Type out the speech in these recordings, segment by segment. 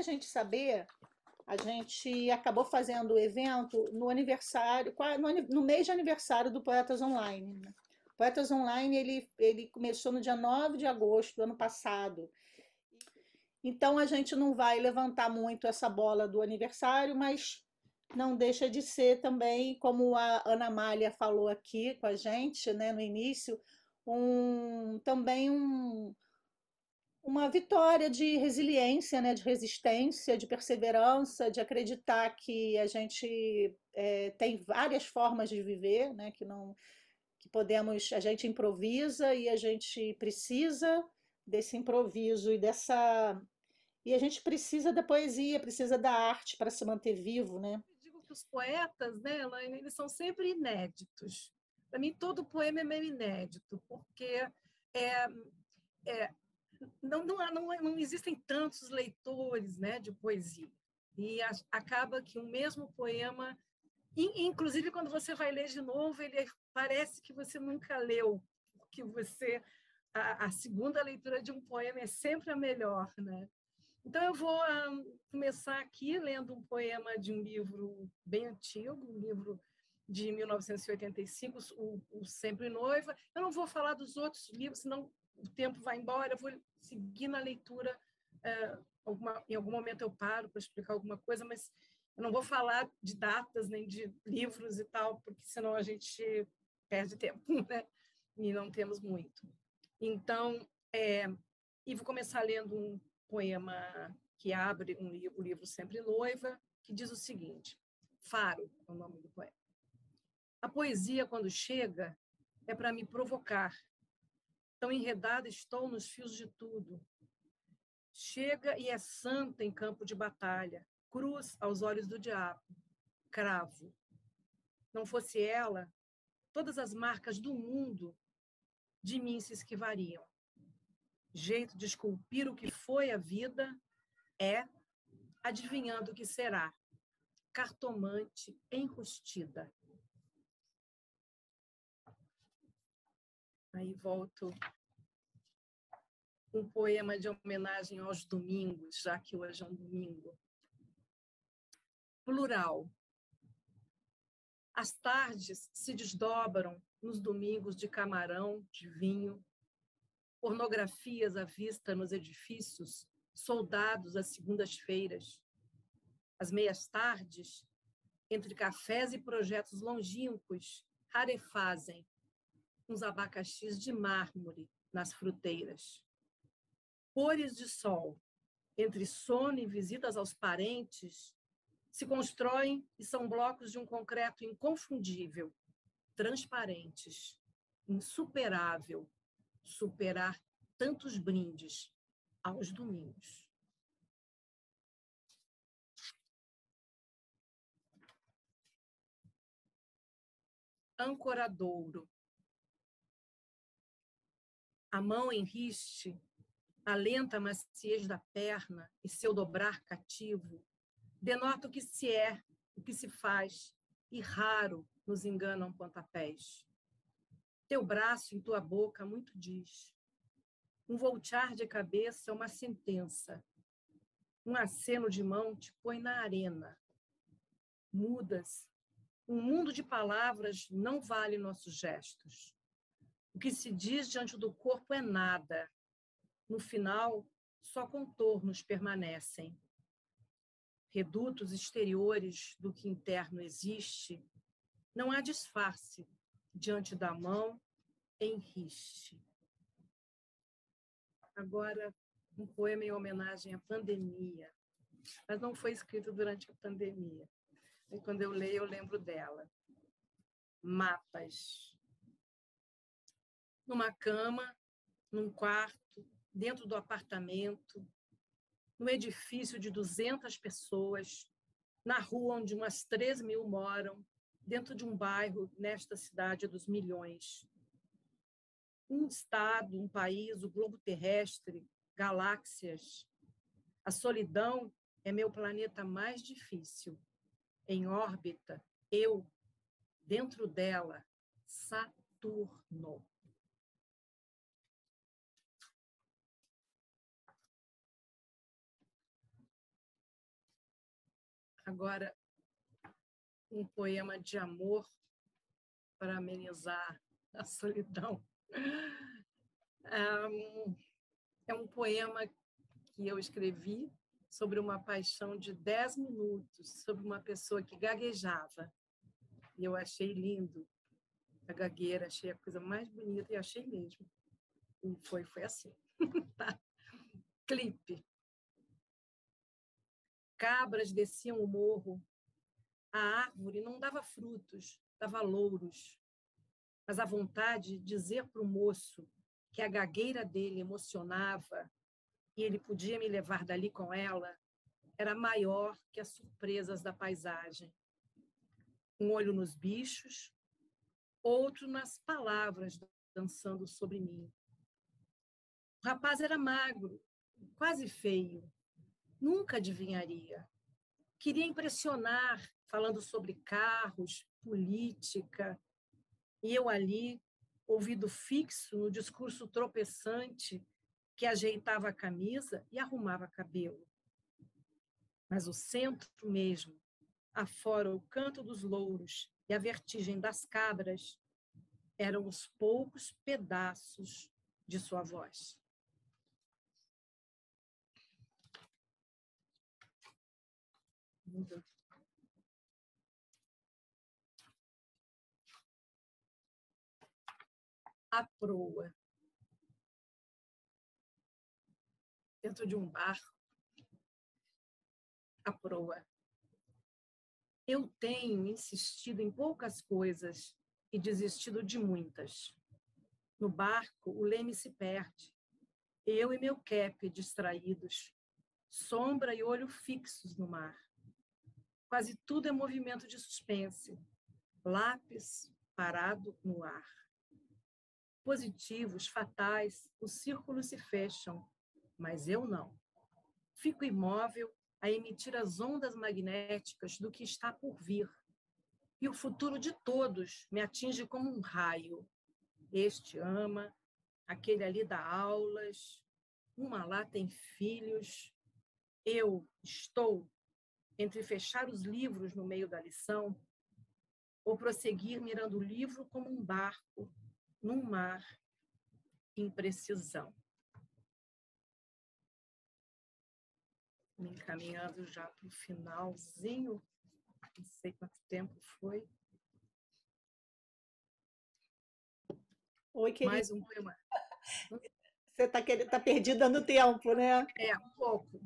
a gente saber, a gente acabou fazendo o evento no aniversário, no mês de aniversário do Poetas Online, né? O Poetas Online ele começou no dia 9 de agosto do ano passado. Então a gente não vai levantar muito essa bola do aniversário, mas não deixa de ser também, como a Ana Amália falou aqui com a gente, né, no início, também uma vitória de resiliência, né, de resistência, de perseverança, de acreditar que a gente tem várias formas de viver, né, que podemos, a gente improvisa e a gente precisa desse improviso e a gente precisa da poesia, precisa da arte para se manter vivo, né? Eu digo que os poetas, né, Elaine, eles são sempre inéditos. Para mim, todo poema é meio inédito, porque é, é, não existem tantos leitores, né, de poesia. E acaba que o mesmo poema, inclusive quando você vai ler de novo, ele parece que você nunca leu, que a segunda leitura de um poema é sempre a melhor, né? Então eu vou começar aqui lendo um poema de um livro bem antigo, um livro de 1985, o Sempre Noiva. Eu não vou falar dos outros livros, senão o tempo vai embora. Eu vou seguir na leitura. Em algum momento eu paro para explicar alguma coisa, mas eu não vou falar de datas nem de livros e tal, porque senão a gente perde tempo, né? E não temos muito. Então, e vou começar lendo um poema que abre o livro Sempre Noiva, que diz o seguinte: Faro é o nome do poema. A poesia, quando chega, é para me provocar. Tão enredada estou nos fios de tudo. Chega e é santa em campo de batalha, cruz aos olhos do diabo, cravo. Não fosse ela, todas as marcas do mundo de mim se esquivariam. Jeito de esculpir o que foi a vida é adivinhando o que será. Cartomante enrustida. Aí volto um poema de homenagem aos domingos, já que hoje é um domingo. Plural. As tardes se desdobram nos domingos de camarão, de vinho, pornografias à vista nos edifícios, soldados às segundas-feiras. As meias-tardes, entre cafés e projetos longínquos, rarefazem uns abacaxis de mármore nas fruteiras. Cores de sol, entre sono e visitas aos parentes, se constroem e são blocos de um concreto inconfundível, transparentes, insuperável, superar tantos brindes aos domingos. Ancoradouro. A mão em riste, a lenta maciez da perna e seu dobrar cativo, denota o que se é, o que se faz, e raro nos enganam pontapés. Teu braço em tua boca muito diz. Um voltear de cabeça, uma sentença. Um aceno de mão te põe na arena. Mudas. Um mundo de palavras não vale nossos gestos. O que se diz diante do corpo é nada. No final, só contornos permanecem. Redutos exteriores do que interno existe, não há disfarce diante da mão em riste. Agora, um poema em homenagem à pandemia, mas não foi escrito durante a pandemia. E quando eu leio, eu lembro dela. Mapas. Numa cama, num quarto, dentro do apartamento, no edifício de 200 pessoas, na rua onde umas 3.000 moram, dentro de um bairro nesta cidade dos milhões. Um estado, um país, o globo terrestre, galáxias. A solidão é meu planeta mais difícil. Em órbita, eu, dentro dela, Saturno. Agora, um poema de amor para amenizar a solidão. É um poema que eu escrevi sobre uma paixão de 10 minutos, sobre uma pessoa que gaguejava. E eu achei lindo a gagueira, achei a coisa mais bonita, e achei mesmo. E foi assim. Tá? Clipe. Cabras desciam o morro. A árvore não dava frutos, dava louros. Mas a vontade de dizer para o moço que a gagueira dele emocionava e ele podia me levar dali com ela era maior que as surpresas da paisagem. Um olho nos bichos, outro nas palavras dançando sobre mim. O rapaz era magro, quase feio. Nunca adivinharia. Queria impressionar, falando sobre carros, política, e eu ali, ouvido fixo no discurso tropeçante, que ajeitava a camisa e arrumava cabelo. Mas o centro mesmo, afora o canto dos louros e a vertigem das cabras, eram os poucos pedaços de sua voz. A proa. Dentro de um barco, a proa. Eu tenho insistido em poucas coisas e desistido de muitas. No barco, o leme se perde. Eu e meu cap distraídos, sombra e olho fixos no mar. Quase tudo é movimento de suspense. Lápis parado no ar. Positivos, fatais, os círculos se fecham, mas eu não. Fico imóvel a emitir as ondas magnéticas do que está por vir. E o futuro de todos me atinge como um raio. Este ama, aquele ali dá aulas, uma lá tem filhos. Eu estou entre fechar os livros no meio da lição ou prosseguir mirando o livro como um barco num mar em precisão. Me encaminhando já para o finalzinho, não sei quanto tempo foi. Oi, querida. Mais um poema. Você tá perdida no tempo, né? É, um pouco.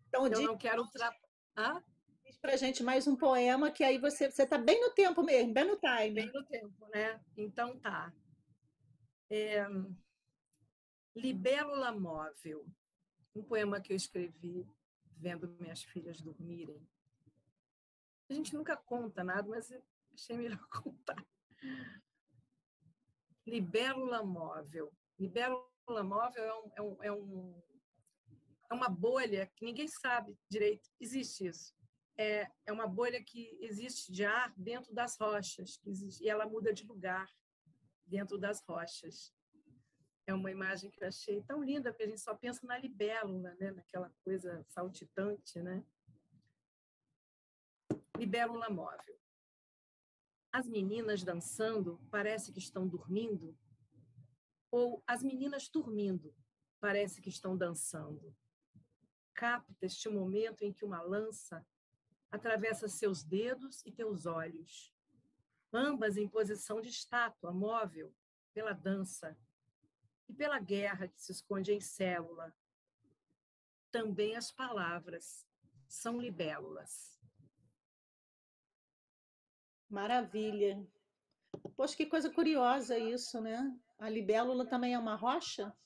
Então, Eu não quero ultrapassar. diz pra gente mais um poema, que aí você tá bem no tempo mesmo, bem no time. Bem no tempo, né? Então tá. Libélula Móvel. Um poema que eu escrevi vendo minhas filhas dormirem. A gente nunca conta nada, mas eu achei melhor contar. Libélula Móvel. Libélula Móvel é uma bolha que ninguém sabe direito. Existe isso. É uma bolha que existe de ar dentro das rochas, e ela muda de lugar dentro das rochas. É uma imagem que eu achei tão linda, porque a gente só pensa na libélula, né? Naquela coisa saltitante, né? Libélula Móvel. As meninas dançando parece que estão dormindo, ou as meninas dormindo parece que estão dançando. Capta este momento em que uma lança atravessa seus dedos e teus olhos, ambas em posição de estátua móvel pela dança e pela guerra que se esconde em célula. Também as palavras são libélulas. Maravilha. Poxa, que coisa curiosa isso, né? A libélula também é uma rocha?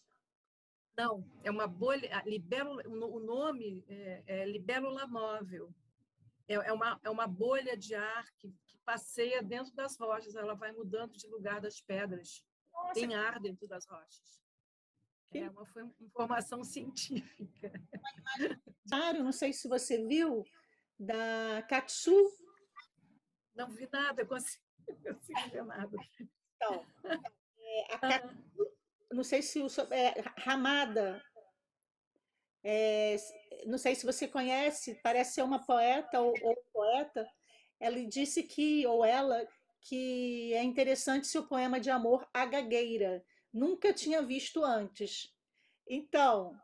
Não, é uma bolha. Libélula, o nome é libélula móvel. É uma bolha de ar que passeia dentro das rochas, ela vai mudando de lugar das pedras. Nossa, tem ar dentro das rochas. É uma informação científica. não sei se você viu, da Katsu. Não vi nada, eu consigo ver nada. Então, a Katsu, não sei se Ramada, não sei se você conhece, parece ser uma poeta ou poeta. Ela disse que, ou ela, que é interessante seu poema de amor A Gagueira. Nunca tinha visto antes. Então,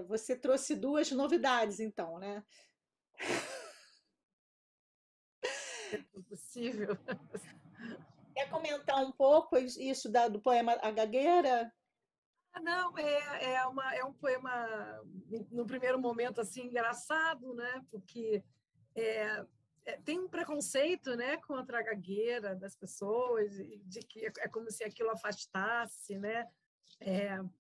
você trouxe duas novidades, então, né? É possível. Quer comentar um pouco isso do poema A Gagueira? Não, é um poema, no primeiro momento, assim, engraçado, né? Porque tem um preconceito, né, contra a gagueira das pessoas, de que é como se aquilo afastasse, né?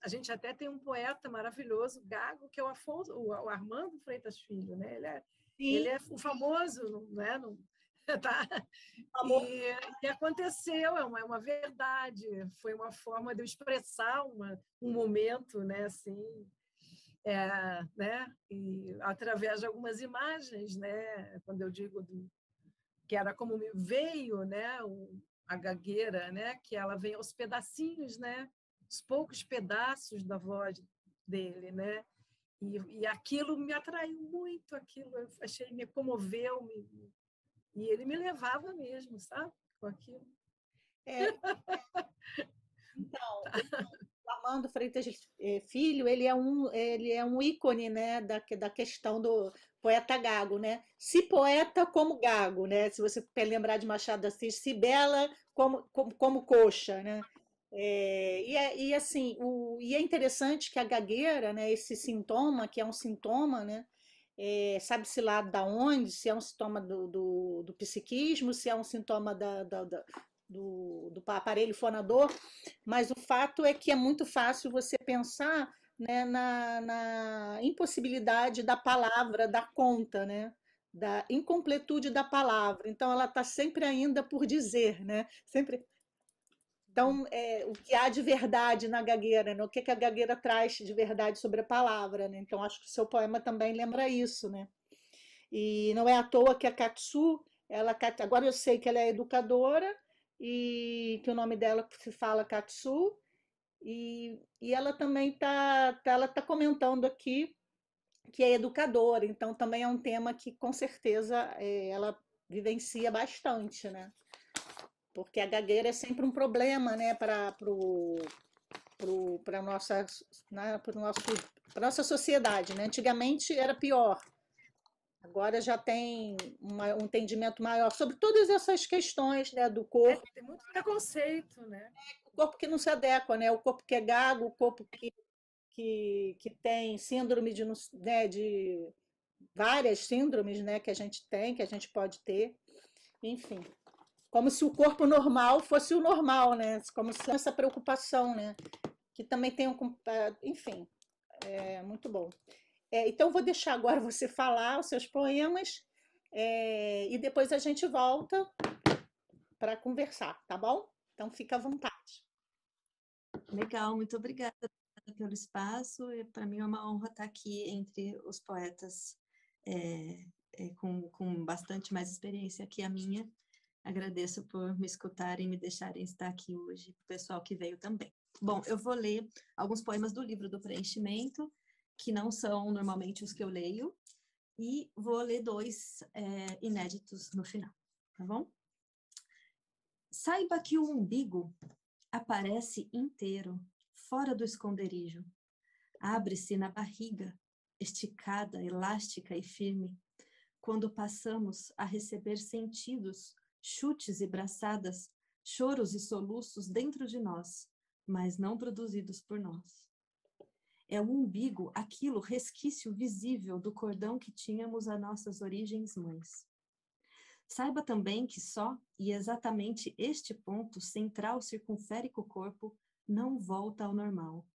A gente até tem um poeta maravilhoso, gago, que é o Armando Freitas Filho, né? Ele Sim, é o famoso, né? Tá? amor. E aconteceu, é uma verdade, foi uma forma de eu expressar um momento, né? Assim, né? E através de algumas imagens, né? Quando eu digo que era como me veio, né? A gagueira, né? Que ela vem aos pedacinhos, né? Os poucos pedaços da voz dele, né? E aquilo me atraiu muito, aquilo eu achei, me comoveu, e ele me levava mesmo, sabe? Com aquilo. É, então, o Armando Freitas Filho, ele é um ícone, né, da questão do poeta gago, né? Se poeta como gago, né? Se você quer lembrar de Machado de Assis, se bela como coxa, né? E assim, e é interessante que a gagueira, né, esse sintoma, que é um sintoma, né, sabe-se lá da onde, se é um sintoma do psiquismo, se é um sintoma do aparelho fonador, mas o fato é que é muito fácil você pensar, né, na impossibilidade da palavra dar conta, né? Da incompletude da palavra. Então, ela está sempre ainda por dizer, né? Sempre. Então, o que há de verdade na gagueira, né? O que a gagueira traz de verdade sobre a palavra, né? Então, acho que o seu poema também lembra isso, né? E não é à toa que a Katsu, agora eu sei que ela é educadora e que o nome dela se fala Katsu, e ela também ela tá comentando aqui que é educadora, então também é um tema que com certeza ela vivencia bastante, né? Porque a gagueira é sempre um problema, né, para nossa, né, para nossa sociedade, né? Antigamente era pior, agora já tem um entendimento maior sobre todas essas questões, né, do corpo, Tem muito preconceito, né? o corpo que não se adequa, né? O corpo que é gago, o corpo que tem síndrome né, de várias síndromes, né, que a gente tem, que a gente pode ter, enfim. Como se o corpo normal fosse o normal, né? Como se essa preocupação, né? Que também tem enfim, é muito bom. Então, vou deixar agora você falar os seus poemas e depois a gente volta para conversar, tá bom? Então, fica à vontade. Legal, muito obrigada pelo espaço. Para mim é uma honra estar aqui entre os poetas com bastante mais experiência que a minha. Agradeço por me escutarem e me deixarem estar aqui hoje, para o pessoal que veio também. Bom, eu vou ler alguns poemas do livro do Preenchimento, que não são normalmente os que eu leio, e vou ler dois inéditos no final, tá bom? Saiba que o umbigo aparece inteiro, fora do esconderijo. Abre-se na barriga, esticada, elástica e firme, quando passamos a receber sentidos, chutes e braçadas, choros e soluços dentro de nós, mas não produzidos por nós. É o umbigo aquilo resquício visível do cordão que tínhamos a nossas origens mães. Saiba também que só e exatamente este ponto central circunférico o corpo não volta ao normal.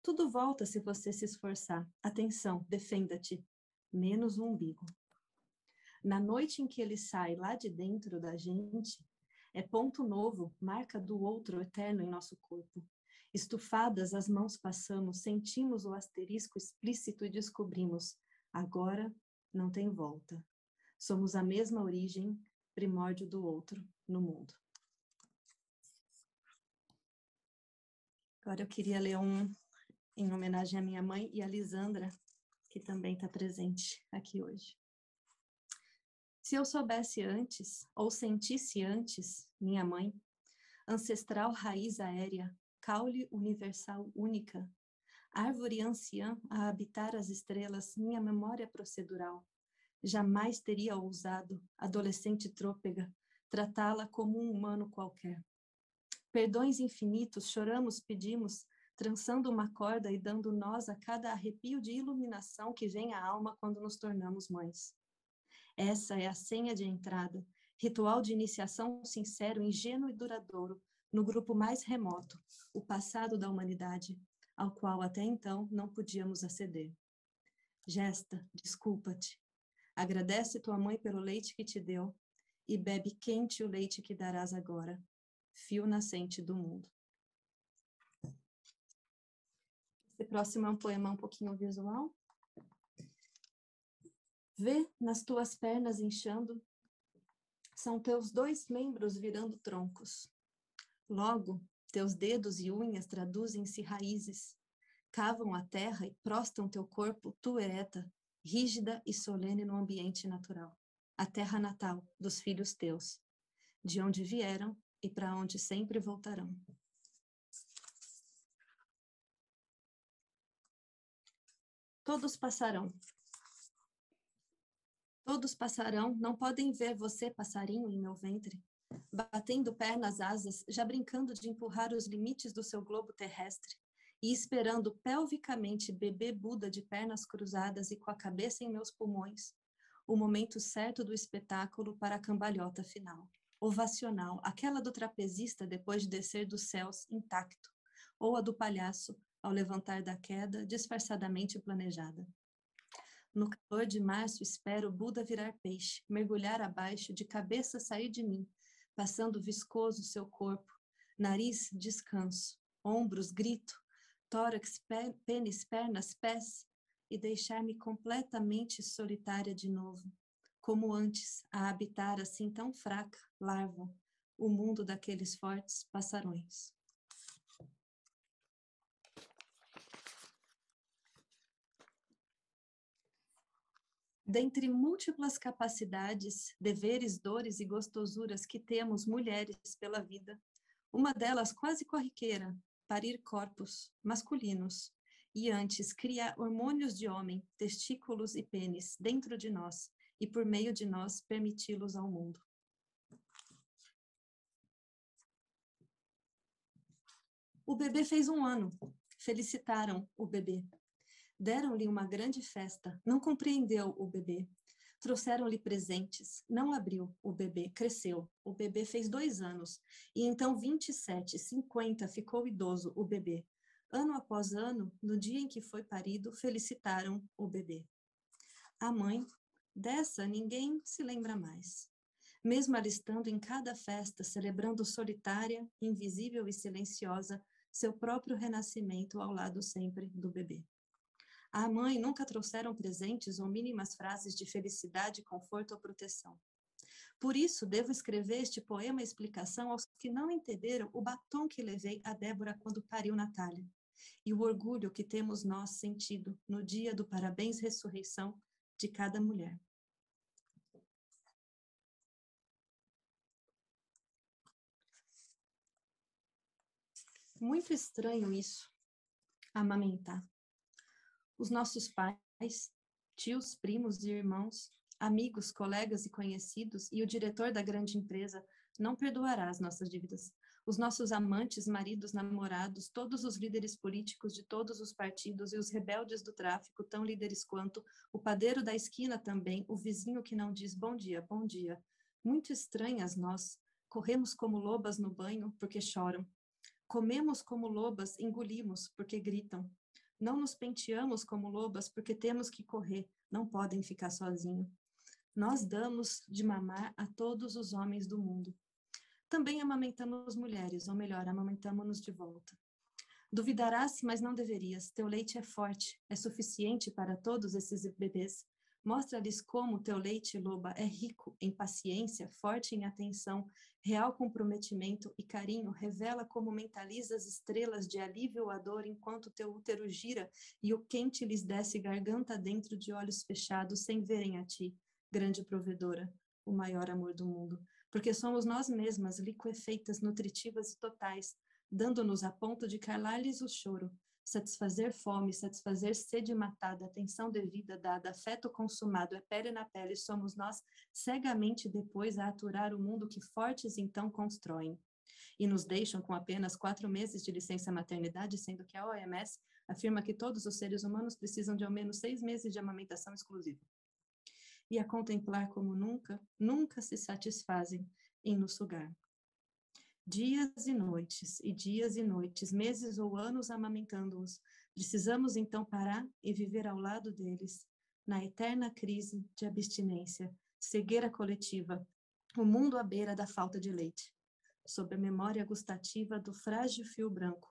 Tudo volta se você se esforçar. Atenção, defenda-te. Menos o umbigo. Na noite em que ele sai lá de dentro da gente, é ponto novo, marca do outro eterno em nosso corpo. Estufadas as mãos passamos, sentimos o asterisco explícito e descobrimos, agora não tem volta. Somos a mesma origem, primórdio do outro no mundo. Agora eu queria ler um em homenagem à minha mãe e à Lisandra, que também está presente aqui hoje. Se eu soubesse antes, ou sentisse antes, minha mãe, ancestral raiz aérea, caule universal única, árvore anciã a habitar as estrelas, minha memória procedural, jamais teria ousado, adolescente trôpega, tratá-la como um humano qualquer. Perdões infinitos, choramos, pedimos, trançando uma corda e dando nós a cada arrepio de iluminação que vem à alma quando nos tornamos mães. Essa é a senha de entrada, ritual de iniciação sincero, ingênuo e duradouro, no grupo mais remoto, o passado da humanidade, ao qual até então não podíamos aceder. Gesta, desculpa-te. Agradece tua mãe pelo leite que te deu e bebe quente o leite que darás agora, fio nascente do mundo. Esse próximo é um poema um pouquinho visual. Vê nas tuas pernas inchando, são teus 2 membros virando troncos. Logo, teus dedos e unhas traduzem-se raízes, cavam a terra e prostam teu corpo, tu ereta, rígida e solene no ambiente natural, a terra natal dos filhos teus, de onde vieram e para onde sempre voltarão. Todos passarão. Todos passarão, não podem ver você, passarinho, em meu ventre, batendo pé nas asas, já brincando de empurrar os limites do seu globo terrestre, e esperando pelvicamente bebê Buda de pernas cruzadas e com a cabeça em meus pulmões, o momento certo do espetáculo para a cambalhota final, ovacional, aquela do trapezista depois de descer dos céus intacto, ou a do palhaço ao levantar da queda disfarçadamente planejada. No calor de março espero Buda virar peixe, mergulhar abaixo, de cabeça sair de mim, passando viscoso seu corpo, nariz descanso, ombros grito, tórax, pênis, pernas, pés, e deixar-me completamente solitária de novo, como antes, a habitar assim tão fraca, larva, o mundo daqueles fortes passarões. Dentre múltiplas capacidades, deveres, dores e gostosuras que temos mulheres pela vida, uma delas quase corriqueira, parir corpos masculinos, e antes criar hormônios de homem, testículos e pênis dentro de nós, e por meio de nós permiti-los ao mundo. O bebê fez 1 ano. Felicitaram o bebê. Deram-lhe uma grande festa. Não compreendeu o bebê. Trouxeram-lhe presentes. Não abriu o bebê. Cresceu. O bebê fez 2 anos. E então 27, 50, ficou idoso o bebê. Ano após ano, no dia em que foi parido, felicitaram o bebê. A mãe, dessa ninguém se lembra mais. Mesmo alistando em cada festa, celebrando solitária, invisível e silenciosa, seu próprio renascimento ao lado sempre do bebê. À mãe nunca trouxeram presentes ou mínimas frases de felicidade, conforto ou proteção. Por isso, devo escrever este poema explicação aos que não entenderam o batom que levei a Débora quando pariu Natália, e o orgulho que temos nós sentido no dia do parabéns ressurreição de cada mulher. Muito estranho isso, amamentar. Os nossos pais, tios, primos e irmãos, amigos, colegas e conhecidos e o diretor da grande empresa não perdoará as nossas dívidas. Os nossos amantes, maridos, namorados, todos os líderes políticos de todos os partidos e os rebeldes do tráfico, tão líderes quanto, o padeiro da esquina também, o vizinho que não diz bom dia, bom dia. Muito estranhas nós, corremos como lobas no banho porque choram. Comemos como lobas, engolimos porque gritam. Não nos penteamos como lobas porque temos que correr, não podem ficar sozinhos. Nós damos de mamar a todos os homens do mundo. Também amamentamos mulheres, ou melhor, amamentamos-nos de volta. Duvidarás, mas não deverias. Teu leite é forte, é suficiente para todos esses bebês. Mostra-lhes como teu leite, loba, é rico em paciência, forte em atenção, real comprometimento e carinho. Revela como mentaliza as estrelas de alívio à dor enquanto teu útero gira e o quente lhes desce garganta dentro de olhos fechados sem verem a ti, grande provedora, o maior amor do mundo. Porque somos nós mesmas, liquefeitas, nutritivas e totais, dando-nos a ponto de calar-lhes o choro, satisfazer fome, satisfazer sede matada, atenção devida dada, afeto consumado, é pele na pele, somos nós cegamente depois a aturar o mundo que fortes então constroem. E nos deixam com apenas 4 meses de licença maternidade, sendo que a OMS afirma que todos os seres humanos precisam de ao menos 6 meses de amamentação exclusiva. E a contemplar como nunca, nunca se satisfazem em nos sugar. Dias e noites, meses ou anos amamentando-os. Precisamos então parar e viver ao lado deles, na eterna crise de abstinência, cegueira coletiva, o mundo à beira da falta de leite, sob a memória gustativa do frágil fio branco,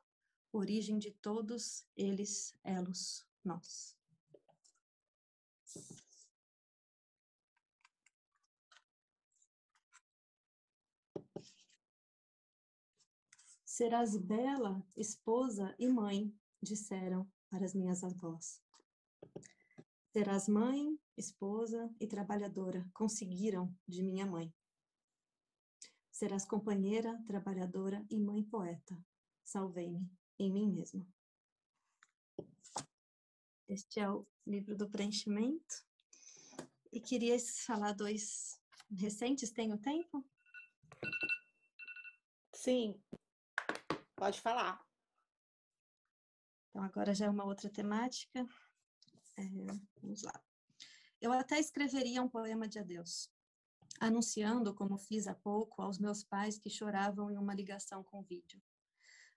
origem de todos eles, elos, nós. Serás bela, esposa e mãe, disseram para as minhas avós. Serás mãe, esposa e trabalhadora, conseguiram de minha mãe. Serás companheira, trabalhadora e mãe poeta, salvei-me em mim mesma. Este é o livro do preenchimento. E queria falar 2 recentes, tenho tempo? Sim, pode falar. Então, agora já é uma outra temática. Vamos lá. Eu até escreveria um poema de adeus, anunciando, como fiz há pouco, aos meus pais que choravam em uma ligação com vídeo.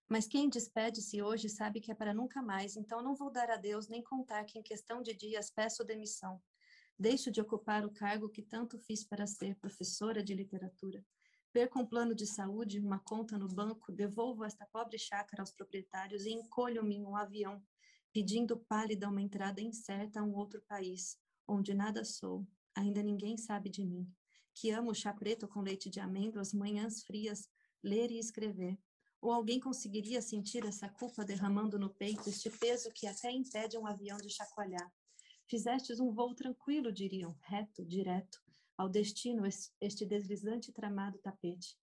Mas quem despede-se hoje sabe que é para nunca mais, então não vou dar adeus nem contar que em questão de dias peço demissão. Deixo de ocupar o cargo que tanto fiz para ser professora de literatura. Perco um plano de saúde, uma conta no banco, devolvo esta pobre chácara aos proprietários e encolho-me em um avião, pedindo pálida uma entrada incerta a um outro país, onde nada sou, ainda ninguém sabe de mim, que amo chá preto com leite de amêndoas, manhãs frias, ler e escrever. Ou alguém conseguiria sentir essa culpa derramando no peito, este peso que até impede um avião de chacoalhar? Fizestes um voo tranquilo, diriam, reto, direto, ao destino este deslizante tramado tapete.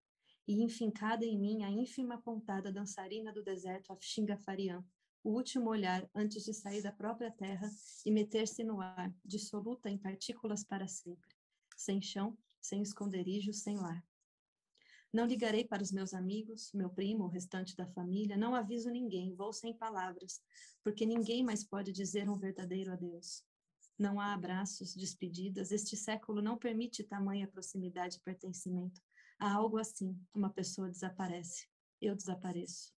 E enfincada em mim a ínfima pontada dançarina do deserto, a xinga fariã, o último olhar antes de sair da própria terra e meter-se no ar, dissoluta em partículas para sempre, sem chão, sem esconderijo, sem lar. Não ligarei para os meus amigos, meu primo, o restante da família, não aviso ninguém, vou sem palavras, porque ninguém mais pode dizer um verdadeiro adeus. Não há abraços, despedidas, este século não permite tamanha proximidade e pertencimento. Há algo assim, uma pessoa desaparece, eu desapareço.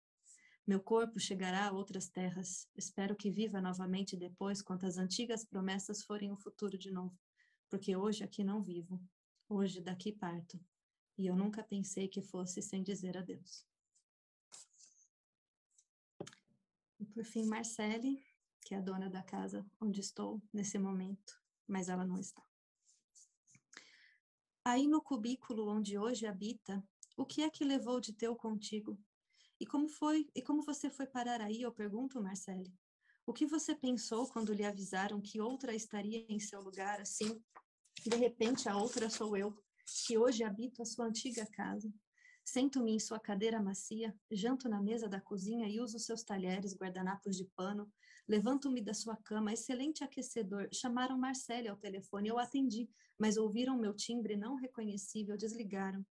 Meu corpo chegará a outras terras, espero que viva novamente depois, quando as antigas promessas forem o futuro de novo, porque hoje aqui não vivo, hoje daqui parto, e eu nunca pensei que fosse sem dizer adeus. E por fim, Marcele, que é a dona da casa onde estou nesse momento, mas ela não está. Aí no cubículo onde hoje habita, o que é que levou de teu contigo? E como você foi parar aí, eu pergunto, Marcele. O que você pensou quando lhe avisaram que outra estaria em seu lugar, assim? De repente a outra sou eu, que hoje habito a sua antiga casa. Sento-me em sua cadeira macia, janto na mesa da cozinha e uso seus talheres, guardanapos de pano. Levanto-me da sua cama, excelente aquecedor. Chamaram Marcele ao telefone, eu atendi, mas ouviram meu timbre não reconhecível, desligaram.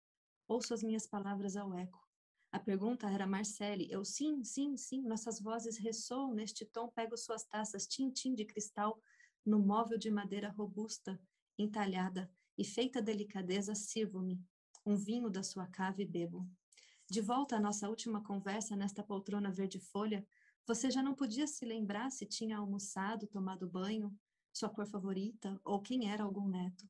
Ouço as minhas palavras ao eco. A pergunta era Marcele, eu sim, sim, sim, nossas vozes ressoam neste tom, pego suas taças, tim-tim de cristal, no móvel de madeira robusta, entalhada, e feita delicadeza, sirvo-me um vinho da sua cava e bebo. De volta à nossa última conversa nesta poltrona verde folha, você já não podia se lembrar se tinha almoçado, tomado banho, sua cor favorita, ou quem era algum neto.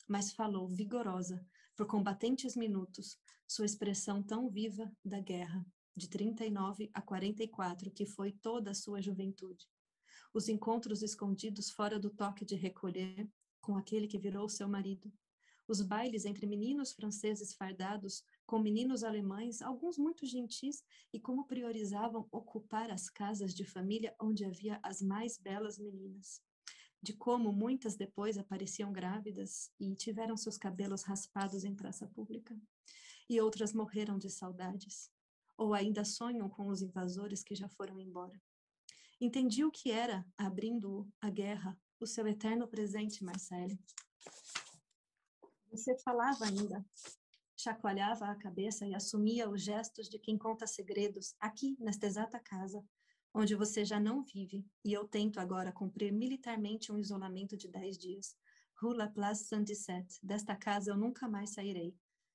Mas falou, vigorosa, por combatentes minutos, sua expressão tão viva da guerra, de 39 a 44, que foi toda a sua juventude. Os encontros escondidos fora do toque de recolher, com aquele que virou seu marido. Os bailes entre meninos franceses fardados com meninos alemães, alguns muito gentis, e como priorizavam ocupar as casas de família onde havia as mais belas meninas. De como muitas depois apareciam grávidas e tiveram seus cabelos raspados em praça pública. E outras morreram de saudades. Ou ainda sonham com os invasores que já foram embora. Entendi o que era, abrindo a guerra, o seu eterno presente, Marcele. Você falava ainda, chacoalhava a cabeça e assumia os gestos de quem conta segredos aqui, nesta exata casa, onde você já não vive, e eu tento agora cumprir militarmente um isolamento de 10 dias. Rue La Place Saint-Dixet, desta casa eu nunca mais sairei.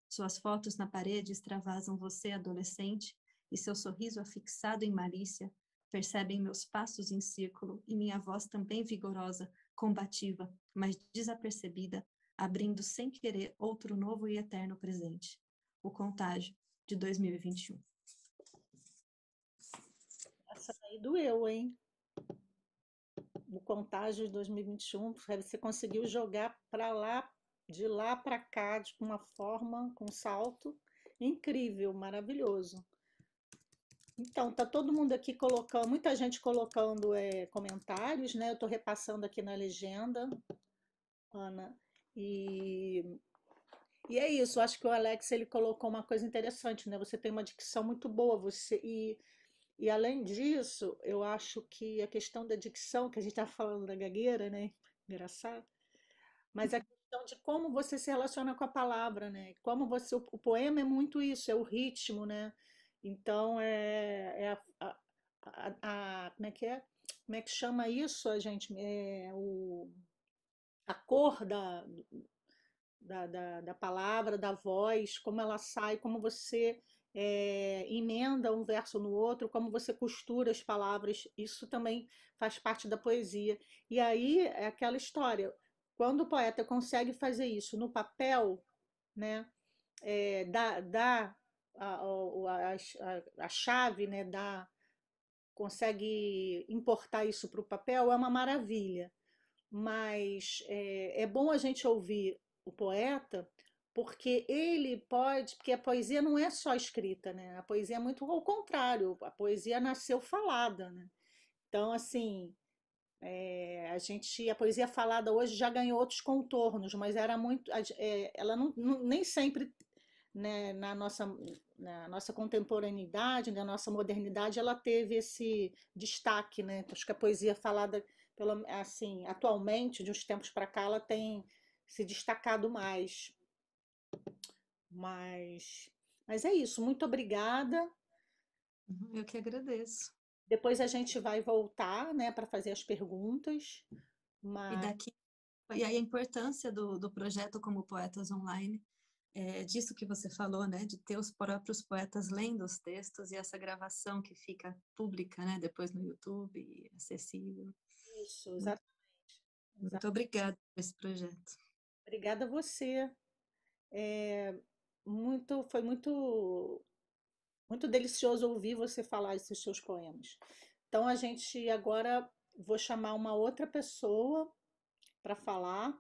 Suas fotos na parede extravasam você, adolescente, e seu sorriso afixado em malícia, percebem meus passos em círculo e minha voz também vigorosa, combativa, mas desapercebida, abrindo sem querer outro novo e eterno presente. O Contágio, de 2021. Essa aí doeu, hein? O Contágio de 2021, você conseguiu jogar para lá, de lá para cá, de uma forma, com um salto incrível, maravilhoso. Então, tá todo mundo aqui colocando, muita gente colocando comentários, né? Eu estou repassando aqui na legenda, Ana. E é isso, eu acho que o Alex ele colocou uma coisa interessante, né? Você tem uma dicção muito boa, e além disso, eu acho que a questão da dicção, que a gente está falando da gagueira, né? Engraçado, mas a questão de como você se relaciona com a palavra, né? Como você, o poema é muito isso, é o ritmo, né? Então como é que é? Como é que chama isso, a gente? A cor da palavra, da voz, como ela sai, como você emenda um verso no outro, como você costura as palavras, isso também faz parte da poesia. E aí é aquela história, quando o poeta consegue fazer isso no papel, né, dá a chave, né, consegue importar isso para o papel, é uma maravilha. Mas é bom a gente ouvir o poeta, porque a poesia não é só escrita, né? A poesia é muito ao contrário, a poesia nasceu falada, né? Então, assim, a poesia falada hoje já ganhou outros contornos, mas era muito, ela nem sempre, né, na nossa contemporaneidade, na nossa modernidade, ela teve esse destaque, né? Acho que a poesia falada, assim, atualmente, de uns tempos para cá, ela tem se destacado mais. Mas, mas é isso, muito obrigada. Eu que agradeço. Depois a gente vai voltar, né, para fazer as perguntas. Mas E aí a importância do projeto como Poetas Online, disso que você falou, né, de ter os próprios poetas lendo os textos e essa gravação que fica pública, né, depois no YouTube e acessível. isso, exatamente. Muito obrigada por esse projeto. Obrigada a você. Foi muito delicioso ouvir você falar esses seus poemas. Então a gente agora vou chamar uma outra pessoa para falar,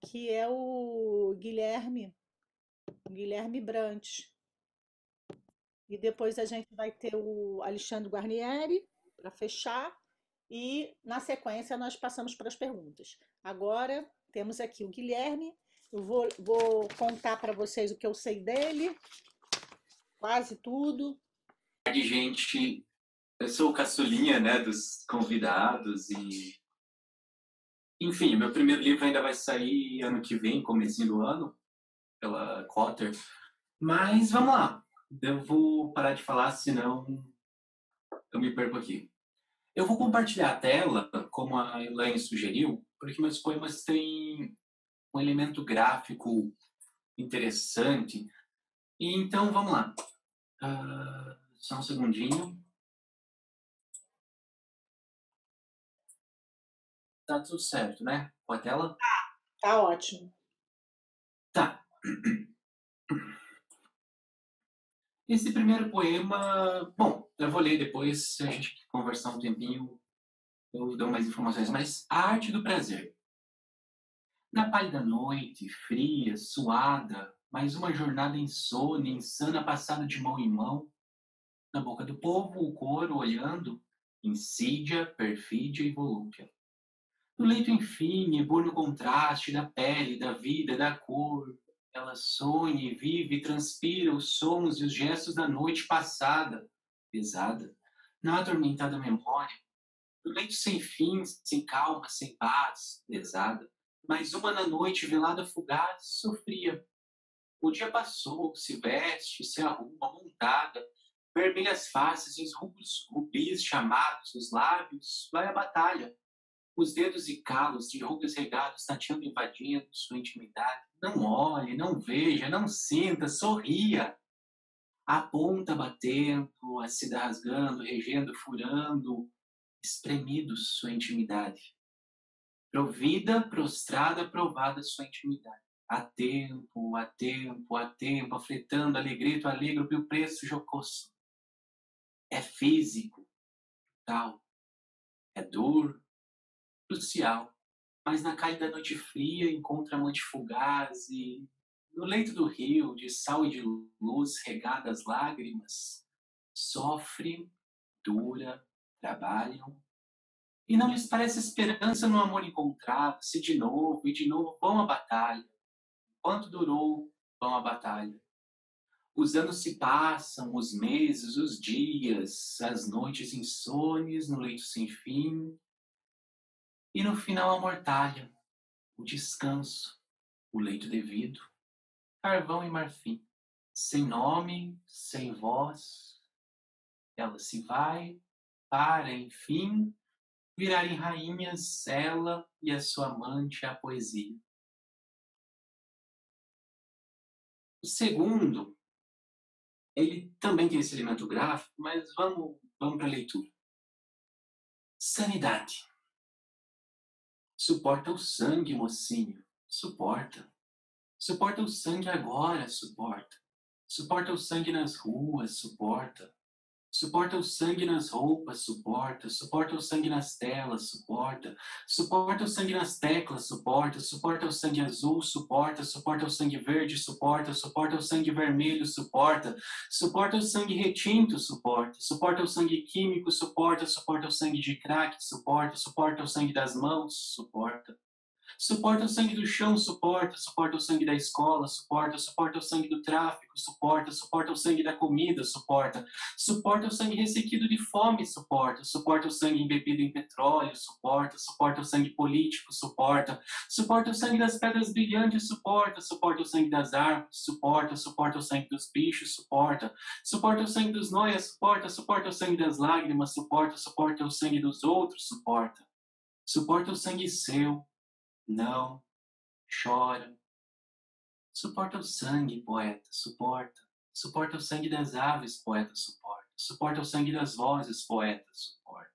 que é o Guilherme Brant. E depois a gente vai ter o Alexandre Guarnieri para fechar e na sequência nós passamos para as perguntas. Agora temos aqui o Guilherme. Eu vou contar para vocês o que eu sei dele, quase tudo. Gente, eu sou o caçulinha, né, dos convidados e enfim, meu primeiro livro ainda vai sair ano que vem, comecinho do ano, pela Cotter. Mas vamos lá, eu vou parar de falar, senão eu me perco aqui. Eu vou compartilhar a tela, como a Elaine sugeriu, porque meus poemas têm um elemento gráfico interessante. E então vamos lá. Só um segundinho. Tá tudo certo, né? Com a tela? Tá ótimo. Tá. Esse primeiro poema, bom, eu vou ler depois, se a gente conversar um tempinho, eu dou mais informações. Mas A Arte do Prazer. Na pálida noite, fria, suada, mais uma jornada insone, insana passada de mão em mão. Na boca do povo, o coro olhando, insídia, perfídia e volúpia. No leito, enfim, eburno contraste da pele, da vida, da cor. Ela sonha e vive e transpira os sons e os gestos da noite passada, pesada, na atormentada memória. No leito sem fim, sem calma, sem paz, pesada. Mais uma na noite, velada fugaz, sofria. O dia passou, se veste, se arruma, montada, vermelhas faces e os rubis chamados nos lábios, vai à batalha. Os dedos e calos de rugas regados tateando invadindo sua intimidade. Não olhe, não veja, não sinta, sorria. A ponta batendo, a seda rasgando, regendo, furando, espremidos sua intimidade. Provida, prostrada, provada sua intimidade. Há tempo, há tempo, há tempo, afletando, alegrito, alegre, o preço jocoso. É físico, tal. É duro, crucial. Mas na cálida noite fria encontra amante fugaz e, no leito do rio, de sal e de luz regadas lágrimas, sofre, dura, trabalham. E não lhes parece esperança no amor encontrado, se de novo e de novo vão à batalha. Quanto durou, vão à batalha. Os anos se passam, os meses, os dias, as noites insones no leito sem fim. E no final a mortalha, o descanso, o leito devido, carvão e marfim. Sem nome, sem voz, ela se vai, para, enfim, virarem rainhas ela e a sua amante a poesia. O segundo, ele também tem esse elemento gráfico, mas vamos para a leitura. Sanidade. Suporta o sangue, mocinho. Suporta. Suporta o sangue agora, suporta. Suporta o sangue nas ruas, suporta. Suporta o sangue nas roupas, suporta. Suporta o sangue nas telas, suporta. Suporta o sangue nas teclas, suporta. Suporta o sangue azul, suporta. Suporta o sangue verde, suporta. Suporta o sangue vermelho, suporta. Suporta o sangue retinto, suporta. Suporta o sangue químico, suporta. Suporta o sangue de crack, suporta. Suporta o sangue das mãos, suporta. Suporta o sangue do chão, suporta. Suporta o sangue da escola, suporta. Suporta o sangue do tráfico, suporta. Suporta o sangue da comida, suporta. Suporta o sangue ressequido de fome, suporta. Suporta o sangue embebido em petróleo, suporta. Suporta o sangue político, suporta. Suporta o sangue das pedras brilhantes, suporta. Suporta o sangue das árvores, suporta. Suporta o sangue dos bichos, suporta. Suporta o sangue dos noias, suporta. Suporta o sangue das lágrimas, suporta. Suporta o sangue dos outros, suporta. Suporta o sangue seu. Não, chora. Suporta o sangue, poeta, suporta. Suporta o sangue das aves, poeta, suporta. Suporta o sangue das vozes, poeta, suporta.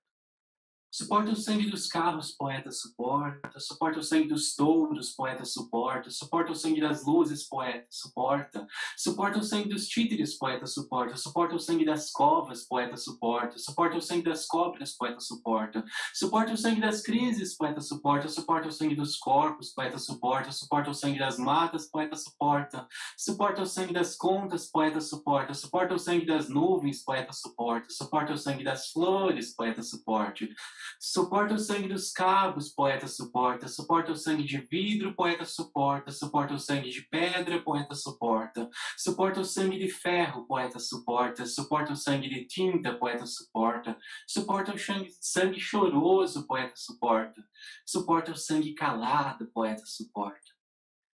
Suporta o sangue dos carros, poeta, suporta. Suporta o sangue dos touros, poeta, suporta. Suporta o sangue das luzes, poeta, suporta. Suporta o sangue dos títeres, poeta, suporta. Suporta o sangue das covas, poeta, suporta. Suporta o sangue das cobras, poeta, suporta. Suporta o sangue das crises, poeta, suporta. Suporta o sangue dos corpos, poeta, suporta. Suporta o sangue das matas, poeta, suporta. Suporta o sangue das contas, poeta, suporta. Suporta o sangue das nuvens, poeta, suporta. Suporta o sangue das flores, poeta, suporte. Suporta o sangue dos cabos, poeta, suporta. Suporta o sangue de vidro, poeta, suporta. Suporta o sangue de pedra, poeta, suporta. Suporta o sangue de ferro, poeta, suporta. Suporta o sangue de tinta, poeta, suporta. Suporta o sangue choroso, poeta, suporta. Suporta o sangue calado, poeta, suporta.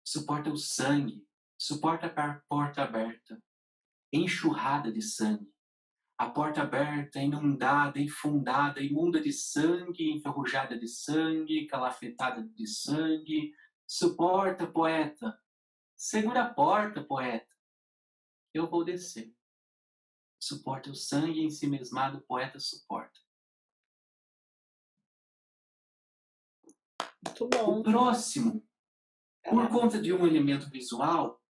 Suporta o sangue, suporta a porta aberta, enxurrada de sangue. A porta aberta, inundada, infundada, imunda de sangue, enferrujada de sangue, calafetada de sangue. Suporta, poeta. Segura a porta, poeta. Eu vou descer. Suporta o sangue em si mesmado, poeta, suporta. Muito bom. O próximo, por conta de um elemento visual,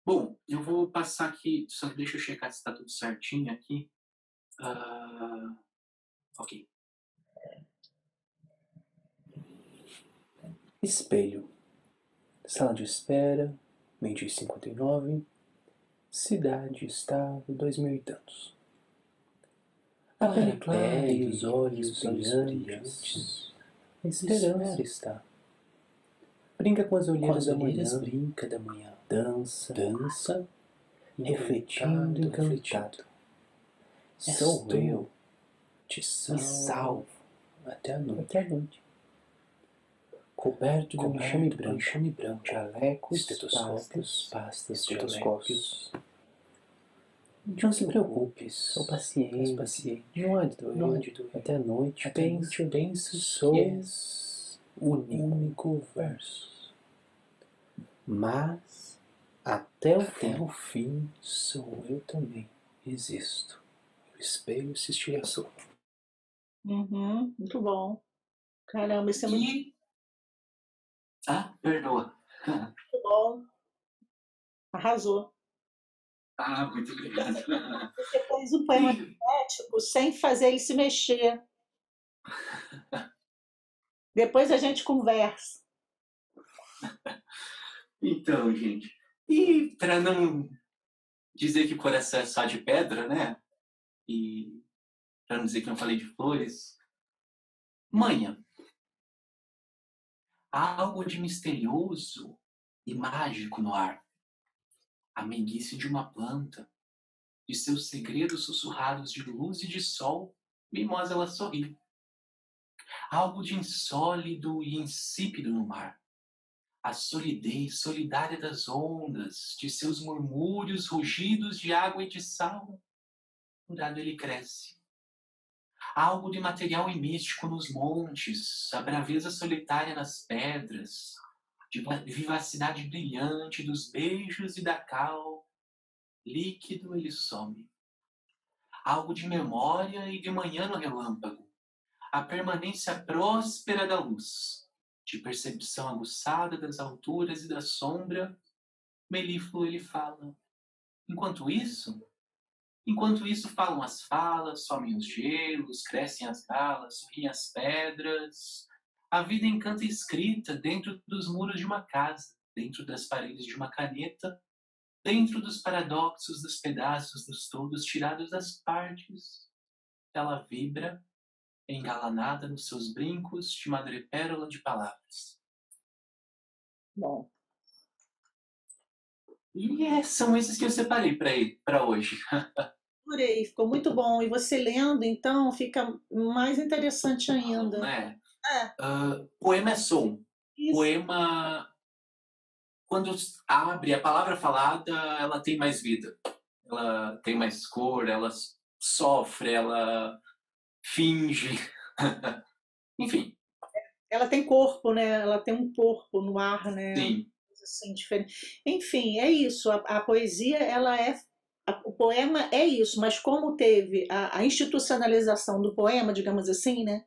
Bom, eu vou passar aqui, só deixa eu checar se está tudo certinho aqui. Ok. Espelho. Sala de espera, 12h59. Cidade, estado, 2000 e tantos. A pele clara e os olhos brilhantes. A esperança está. Brinca com as olheiras da manhã. Dança, refletindo, encantado. Sou eu, te salvo até a noite. Coberto de um enxame branco, jalecos, pastas, estetoscópios. Não se preocupe, sou paciente, não há de doer, até a noite penso, sou o único verso. Mas, até o fim, sou eu também, existo. O espelho se estilhaçou. Muito bom. Caramba, isso é muito Perdoa. bom. Arrasou. Muito obrigado. Você fez um poema poético sem fazer ele se mexer. Depois a gente conversa. Então, gente, e para não dizer que o coração é só de pedra, né? E para não dizer que não falei de flores, manhã, há algo de misterioso e mágico no ar. A meiguice de uma planta, de seus segredos sussurrados de luz e de sol, mimosa ela sorri. Algo de insólido e insípido no mar. A solidez solidária das ondas, de seus murmúrios, rugidos de água e de sal, curado ele cresce. Há algo de material e místico nos montes, a braveza solitária nas pedras, de vivacidade brilhante dos beijos e da cal, líquido ele some. Algo de memória e de manhã no relâmpago, a permanência próspera da luz, de percepção aguçada das alturas e da sombra, melífluo ele fala. Enquanto isso falam as falas, somem os gelos, crescem as galas, sorriem as pedras. A vida encanta escrita dentro dos muros de uma casa, dentro das paredes de uma caneta, dentro dos paradoxos dos pedaços dos todos tirados das partes. Ela vibra, engalanada nos seus brincos de madrepérola de palavras. Bom, E são esses que eu separei para hoje. adorei, ficou muito bom. E você lendo, então, fica mais interessante ainda. Né? É, Poema é som. isso. Poema, quando abre a palavra falada, ela tem mais vida. Ela tem mais cor, ela sofre, ela finge. Enfim, Ela tem corpo, né? Ela tem um corpo no ar, né? sim. Assim, diferente. Enfim, é isso. A poesia, o poema é isso, mas como teve a institucionalização do poema, digamos assim, né?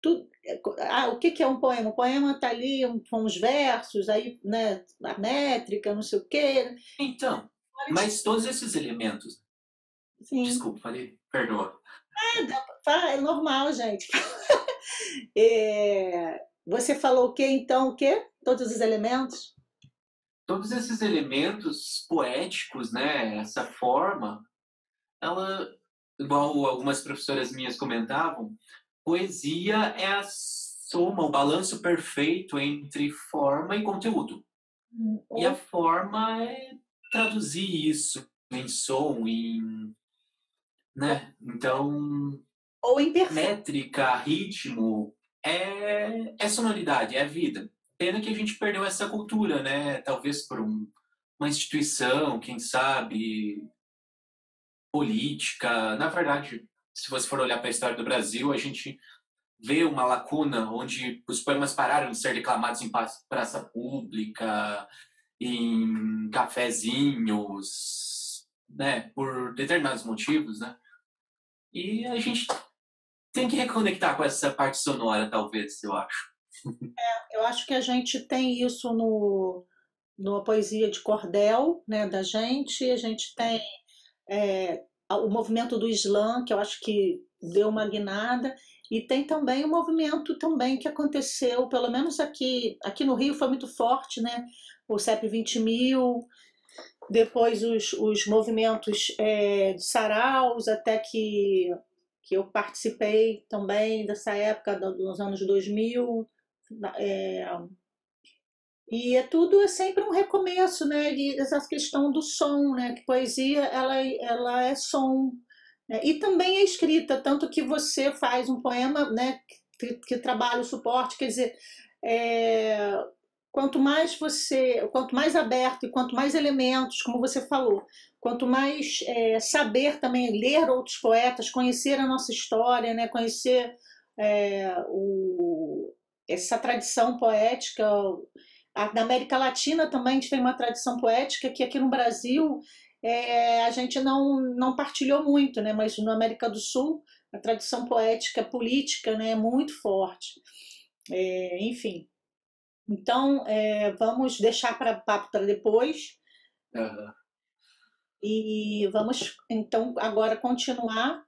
O que é um poema? O poema está ali com os versos, aí, né? A métrica, não sei o quê. Então, mas todos esses elementos. Sim. Desculpa, falei, perdoa. É normal, gente. Você falou o quê, então? O quê? Todos os elementos? Todos esses elementos poéticos, né? Essa forma, ela, igual algumas professoras minhas comentavam, poesia é a soma, o balanço perfeito entre forma e conteúdo. E a forma é traduzir isso em som, né? Então, Ou imperfeito. métrica, ritmo, é sonoridade, é vida. Pena que a gente perdeu essa cultura, né? Talvez por uma instituição, quem sabe, política. Na verdade, se você for olhar para a história do Brasil, a gente vê uma lacuna onde os poemas pararam de ser declamados em praça pública, em cafezinhos, né? Por determinados motivos, né? E a gente tem que reconectar com essa parte sonora, talvez, eu acho. Eu acho que a gente tem isso na poesia de cordel, né, da gente. A gente tem o movimento do slam, que eu acho que deu uma guinada. E tem também um movimento também que aconteceu, pelo menos aqui no Rio foi muito forte, né? O CEP 20.000, depois os movimentos de saraus, até que eu participei também dessa época, dos anos 2000. E tudo é sempre um recomeço, né? E essa questão do som, né? Que poesia, ela é som, né? E também é escrita, tanto que você faz um poema, né? Que trabalha o suporte, quer dizer, é, quanto mais aberto e quanto mais elementos, como você falou, quanto mais saber também ler outros poetas, conhecer a nossa história, né? Conhecer essa tradição poética. Na América Latina também a gente tem uma tradição poética que aqui no Brasil a gente não partilhou muito, né? Mas na América do Sul a tradição poética política, né, é muito forte. Enfim, então vamos deixar para papo para depois. Uhum. E vamos então agora continuar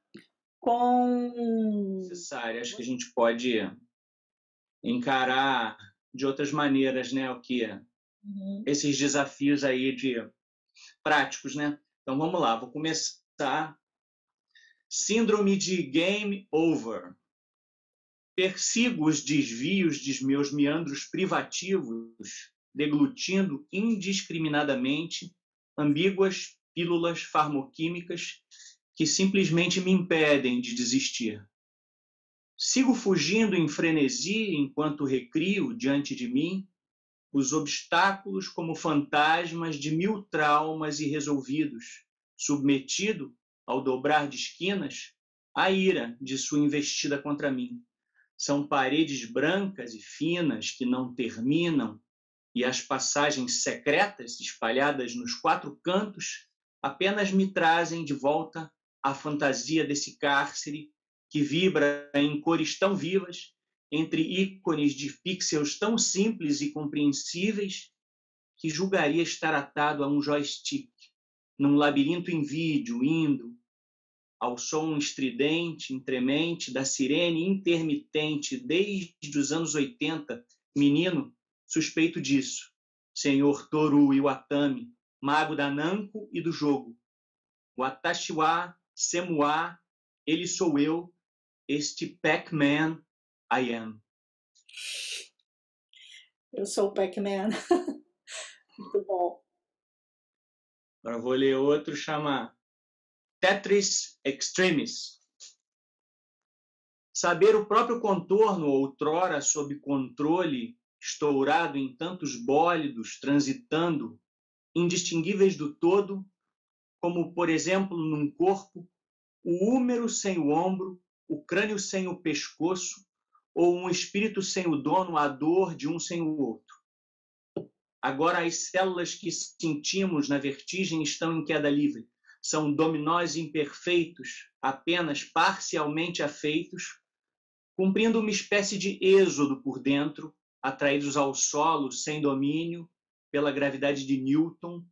com... Necessário. Acho que a gente pode encarar de outras maneiras, né, o que esses desafios aí de práticos, né? Então vamos lá, vou começar. Síndrome de game over. Persigo os desvios de meus meandros privativos, deglutindo indiscriminadamente ambíguas pílulas farmoquímicas que simplesmente me impedem de desistir. Sigo fugindo em frenesi enquanto recrio diante de mim os obstáculos como fantasmas de 1000 traumas irresolvidos, submetido, ao dobrar de esquinas, à ira de sua investida contra mim. São paredes brancas e finas que não terminam, e as passagens secretas espalhadas nos 4 cantos apenas me trazem de volta a fantasia desse cárcere que vibra em cores tão vivas, entre ícones de pixels tão simples e compreensíveis, que julgaria estar atado a um joystick, num labirinto em vídeo, indo ao som estridente, intremente, da sirene intermitente desde os anos 80, menino, suspeito disso, senhor Toru Iwatani, mago da Namco e do jogo. Watashiwa Semua, ele sou eu, este Pac-Man I am. Eu sou o Pac-Man. Muito bom. Agora vou ler outro, chama Tetris Extremis. Saber o próprio contorno, outrora sob controle, estourado em tantos bólidos, transitando, indistinguíveis do todo, como, por exemplo, num corpo, o úmero sem o ombro, o crânio sem o pescoço, ou um espírito sem o dono, a dor de um sem o outro. Agora as células que sentimos na vertigem estão em queda livre. São dominós imperfeitos, apenas parcialmente afeitos, cumprindo uma espécie de êxodo por dentro, atraídos ao solo sem domínio, pela gravidade de Newton,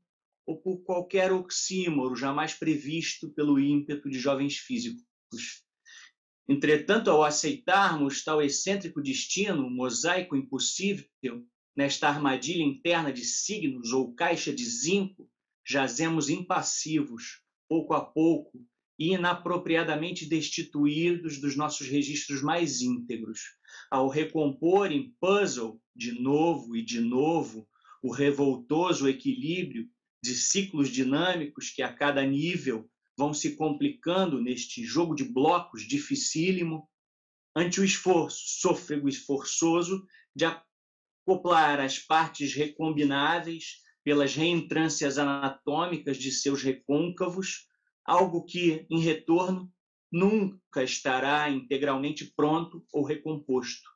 ou por qualquer oxímoro jamais previsto pelo ímpeto de jovens físicos. Entretanto, ao aceitarmos tal excêntrico destino, mosaico impossível, nesta armadilha interna de signos ou caixa de zinco, jazemos impassivos, pouco a pouco, e inapropriadamente destituídos dos nossos registros mais íntegros. Ao recompor em puzzle, de novo e de novo, o revoltoso equilíbrio de ciclos dinâmicos que a cada nível vão se complicando neste jogo de blocos dificílimo, ante o esforço, sôfrego e forçoso, de acoplar as partes recombináveis pelas reentrâncias anatômicas de seus recôncavos, algo que, em retorno, nunca estará integralmente pronto ou recomposto.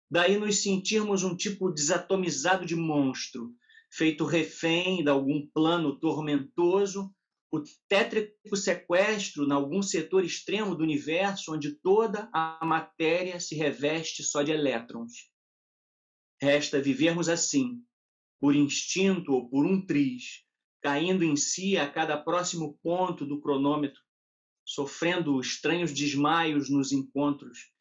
Daí nos sentirmos um tipo desatomizado de monstro, feito refém de algum plano tormentoso, o tétrico sequestro em algum setor extremo do universo onde toda a matéria se reveste só de elétrons. Resta vivermos assim, por instinto ou por um triz, caindo em si a cada próximo ponto do cronômetro, sofrendo estranhos desmaios nos encontros,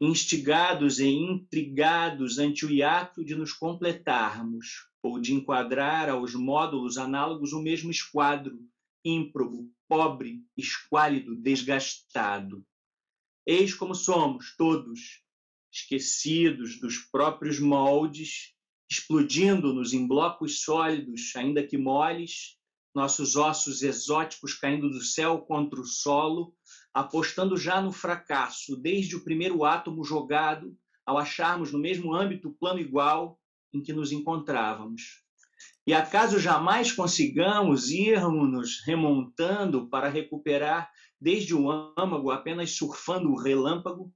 instigados e intrigados ante o hiato de nos completarmos, ou de enquadrar aos módulos análogos o mesmo esquadro, ímprobo, pobre, esquálido, desgastado. Eis como somos, todos, esquecidos dos próprios moldes, explodindo-nos em blocos sólidos, ainda que moles, nossos ossos exóticos caindo do céu contra o solo, apostando já no fracasso, desde o primeiro átomo jogado, ao acharmos no mesmo âmbito o plano igual em que nos encontrávamos. E acaso jamais consigamos irmos-nos remontando para recuperar desde o âmago, apenas surfando o relâmpago,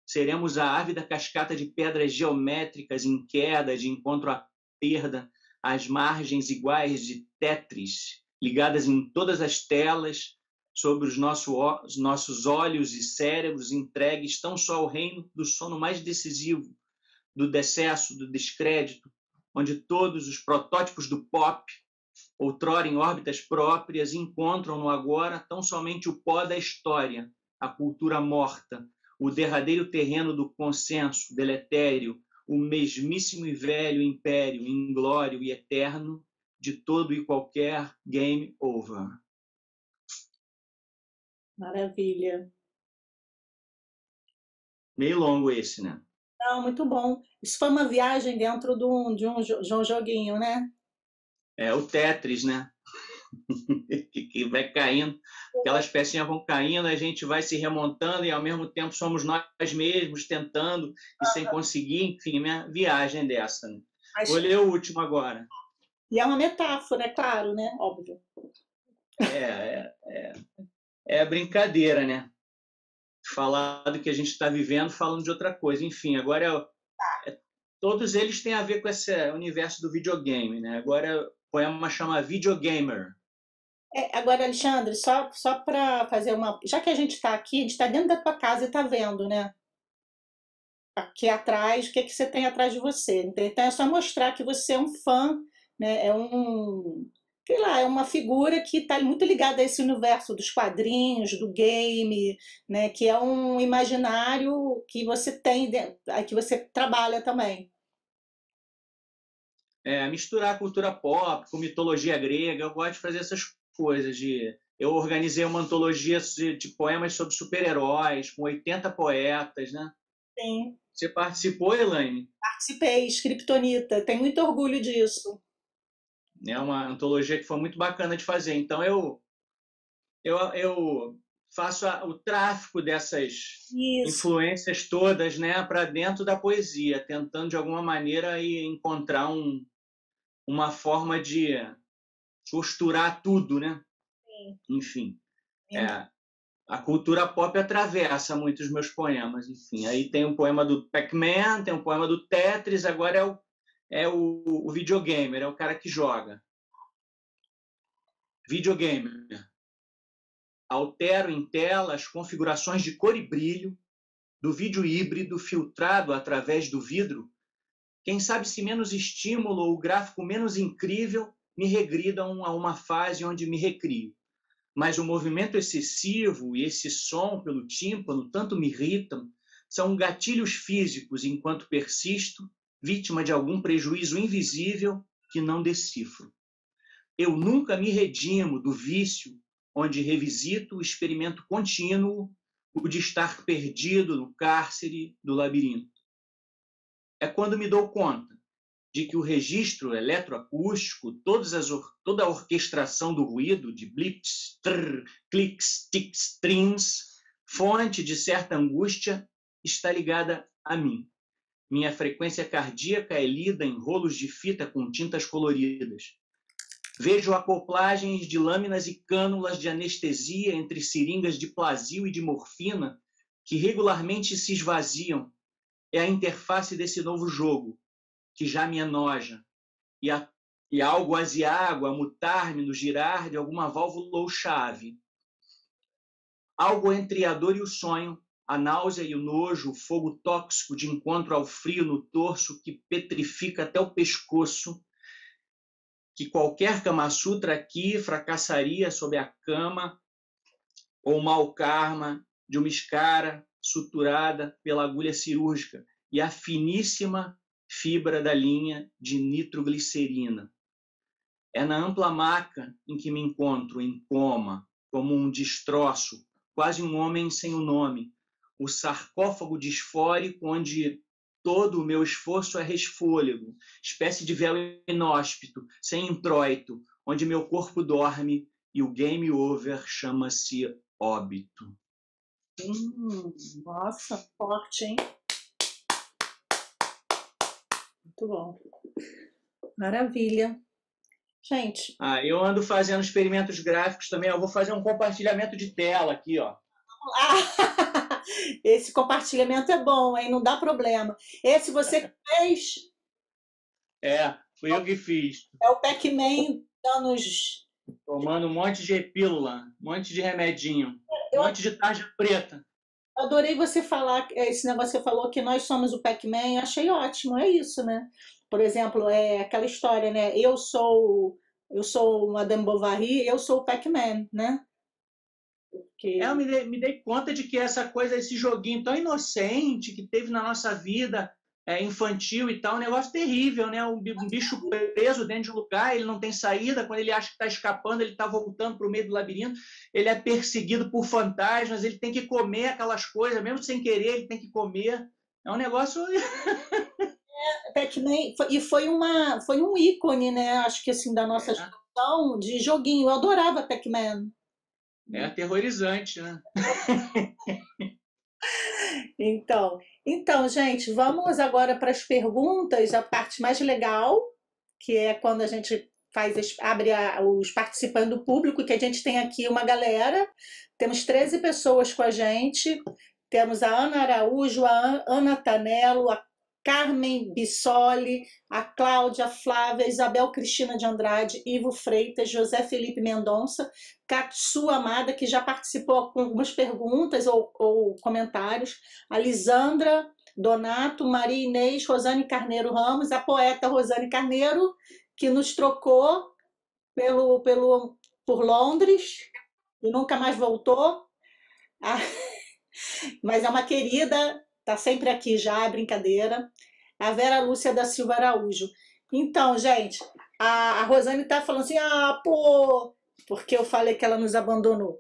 seremos a ávida cascata de pedras geométricas em queda de encontro à perda, às margens iguais de Tetris, ligadas em todas as telas, sobre os nossos olhos e cérebros entregues tão só ao reino do sono mais decisivo, do decesso, do descrédito, onde todos os protótipos do pop, outrora em órbitas próprias, encontram no agora tão somente o pó da história, a cultura morta, o derradeiro terreno do consenso deletério, o mesmíssimo e velho império inglório e eterno de todo e qualquer game over. Maravilha. Meio longo esse, né? Não, muito bom. Isso foi uma viagem dentro de um joguinho, né? É o Tetris, né? Que vai caindo, aquelas pecinhas vão caindo, a gente vai se remontando e ao mesmo tempo somos nós mesmos tentando e sem conseguir, enfim, minha viagem dessa. Né? Vou ler o último agora. E é uma metáfora, é claro, né? Óbvio. É brincadeira, né? Falar do que a gente está vivendo falando de outra coisa. Enfim, agora todos eles têm a ver com esse universo do videogame, né? Agora o poema chama Videogamer. Agora, Alexandre, só para fazer uma... Já que a gente está aqui, a gente está dentro da tua casa e está vendo, né? Aqui atrás, o que você tem atrás de você. Então é só mostrar que você é um fã, né? Sei lá, é uma figura que está muito ligada a esse universo dos quadrinhos, do game, né? Que é um imaginário que você tem, que você trabalha também. Misturar cultura pop com mitologia grega, eu gosto de fazer essas coisas. Eu organizei uma antologia de poemas sobre super-heróis, com 80 poetas, né? Sim. Você participou, Elaine? Participei, Skriptonita, tenho muito orgulho disso. É uma antologia que foi muito bacana de fazer. Então, eu faço o tráfico dessas influências todas, né, para dentro da poesia, tentando, de alguma maneira, encontrar uma forma de costurar tudo, né? Sim. Enfim, a cultura pop atravessa muitos meus poemas. Enfim, aí tem um poema do Pac-Man, tem um poema do Tetris, agora é o videogamer, é o cara que joga. Videogamer. Altero em tela as configurações de cor e brilho do vídeo híbrido filtrado através do vidro. Quem sabe se menos estímulo ou o gráfico menos incrível me regridam a uma fase onde me recrio. Mas o movimento excessivo e esse som pelo tímpano tanto me irritam, são gatilhos físicos enquanto persisto, vítima de algum prejuízo invisível que não decifro. Eu nunca me redimo do vício onde revisito o experimento contínuo, o de estar perdido no cárcere do labirinto. É quando me dou conta de que o registro eletroacústico, toda a orquestração do ruído de blips, trrr, clics, tics, trins, fonte de certa angústia, está ligada a mim. Minha frequência cardíaca é lida em rolos de fita com tintas coloridas. Vejo acoplagens de lâminas e cânulas de anestesia entre seringas de plasio e de morfina que regularmente se esvaziam. É a interface desse novo jogo, que já me enoja, e algo aziago a mutar-me no girar de alguma válvula ou chave. Algo entre a dor e o sonho, a náusea e o nojo, o fogo tóxico de encontro ao frio no torso que petrifica até o pescoço, que qualquer Kama Sutra aqui fracassaria sob a cama ou mau karma de uma escara suturada pela agulha cirúrgica e a finíssima fibra da linha de nitroglicerina. É na ampla maca em que me encontro em coma, como um destroço, quase um homem sem o nome, o sarcófago disfórico onde todo o meu esforço é resfôlego, espécie de véu inóspito, sem introito, onde meu corpo dorme e o game over chama-se óbito. Nossa, forte, hein? Muito bom. Maravilha. Gente. Eu ando fazendo experimentos gráficos também. Eu vou fazer um compartilhamento de tela aqui, ó. Esse compartilhamento é bom, hein? Não dá problema. Esse você fez? Fui eu que fiz. É o Pac-Man anos... Tomando um monte de pílula, um monte de remedinho, um monte de tarja preta. Adorei você falar, esse negócio que você falou, que nós somos o Pac-Man, achei ótimo, é isso, né? Por exemplo, aquela história, né? Eu sou Madame Bovary, eu sou o Pac-Man, né? Porque... Eu me dei conta de que essa coisa, esse joguinho tão inocente que teve na nossa vida infantil e tal, um negócio terrível, né? Um bicho preso dentro de um lugar, ele não tem saída, quando ele acha que está escapando, ele está voltando para o meio do labirinto, ele é perseguido por fantasmas, ele tem que comer aquelas coisas, mesmo sem querer, ele tem que comer. É um negócio... Pac-Man, e foi um ícone, né? Acho que assim, da nossa geração de joguinho. Eu adorava Pac-Man. É aterrorizante, né? Então, gente, vamos agora para as perguntas, a parte mais legal, que é quando a gente abre os participantes do público, que a gente tem aqui uma galera. Temos 13 pessoas com a gente. Temos a Ana Araújo, a Ana Tanello, a Carmen Bissoli, a Cláudia, Flávia, Isabel Cristina de Andrade, Ivo Freitas, José Felipe Mendonça, Katsu Amada, que já participou com algumas perguntas ou comentários, a Lisandra Donato, Maria Inês, Rosane Carneiro Ramos, a poeta Rosane Carneiro, que nos trocou por Londres e nunca mais voltou, mas é uma querida, está sempre aqui já, é brincadeira. A Vera Lúcia da Silva Araújo. Então, gente, a Rosane está falando assim, porque eu falei que ela nos abandonou.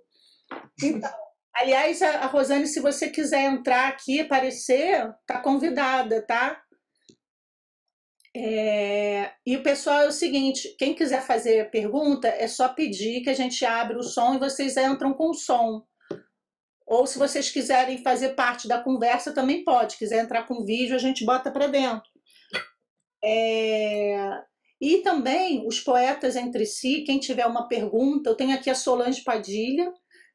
Então, aliás, a Rosane, se você quiser entrar aqui, aparecer, está convidada, tá? E o pessoal é o seguinte, quem quiser fazer pergunta, é só pedir que a gente abre o som e vocês entram com o som. Ou se vocês quiserem fazer parte da conversa, também pode. Quiser entrar com vídeo, a gente bota para dentro. E também os poetas entre si, quem tiver uma pergunta, eu tenho aqui a Solange Padilha,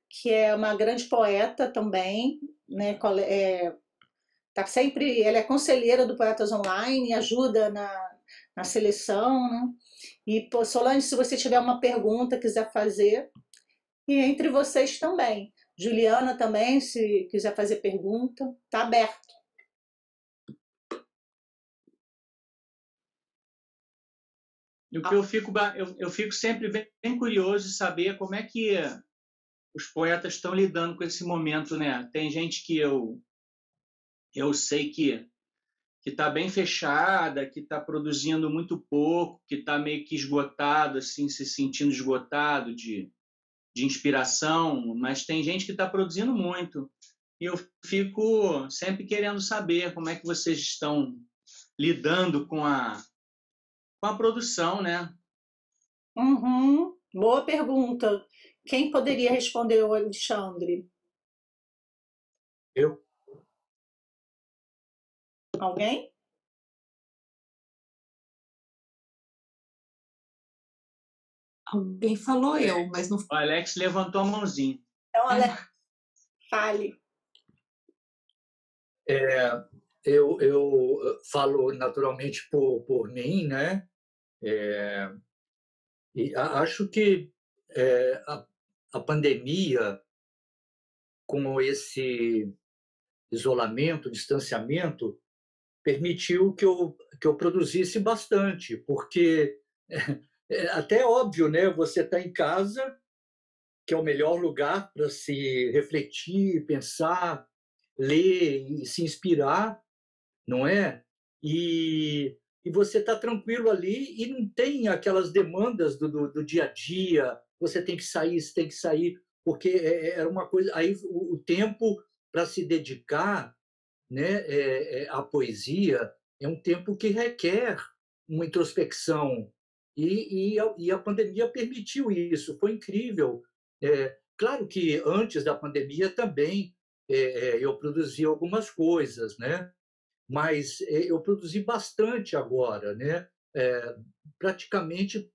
que é uma grande poeta também, né? Tá sempre, ela é conselheira do Poetas Online, ajuda na seleção, né? E Solange, se você tiver uma pergunta, quiser fazer, e entre vocês também. Juliana também, se quiser fazer pergunta, está aberto. E o que eu fico sempre bem curioso de saber como é que os poetas estão lidando com esse momento, né? Tem gente que eu sei que está bem fechada, que está produzindo muito pouco, que está meio que esgotado, assim, se sentindo esgotado de inspiração, mas tem gente que está produzindo muito. E eu fico sempre querendo saber como é que vocês estão lidando com a produção, né? Uhum. Boa pergunta. Quem poderia responder, o Alexandre? Eu. Alguém? Alguém falou eu, mas não... O Alex levantou a mãozinha. Então, Alex, fale. Eu falo naturalmente por mim, né? E acho que a pandemia, com esse isolamento, distanciamento, permitiu que eu produzisse bastante, porque até óbvio, né? Você está em casa, que é o melhor lugar para se refletir, pensar. ler e se inspirar, não é? E você está tranquilo ali e não tem aquelas demandas do dia a dia, você tem que sair, porque era uma coisa. Aí o tempo para se dedicar, né, à poesia é um tempo que requer uma introspecção. E a pandemia permitiu isso, foi incrível. Claro que antes da pandemia também eu produzi algumas coisas, né? Mas eu produzi bastante agora, né? Praticamente,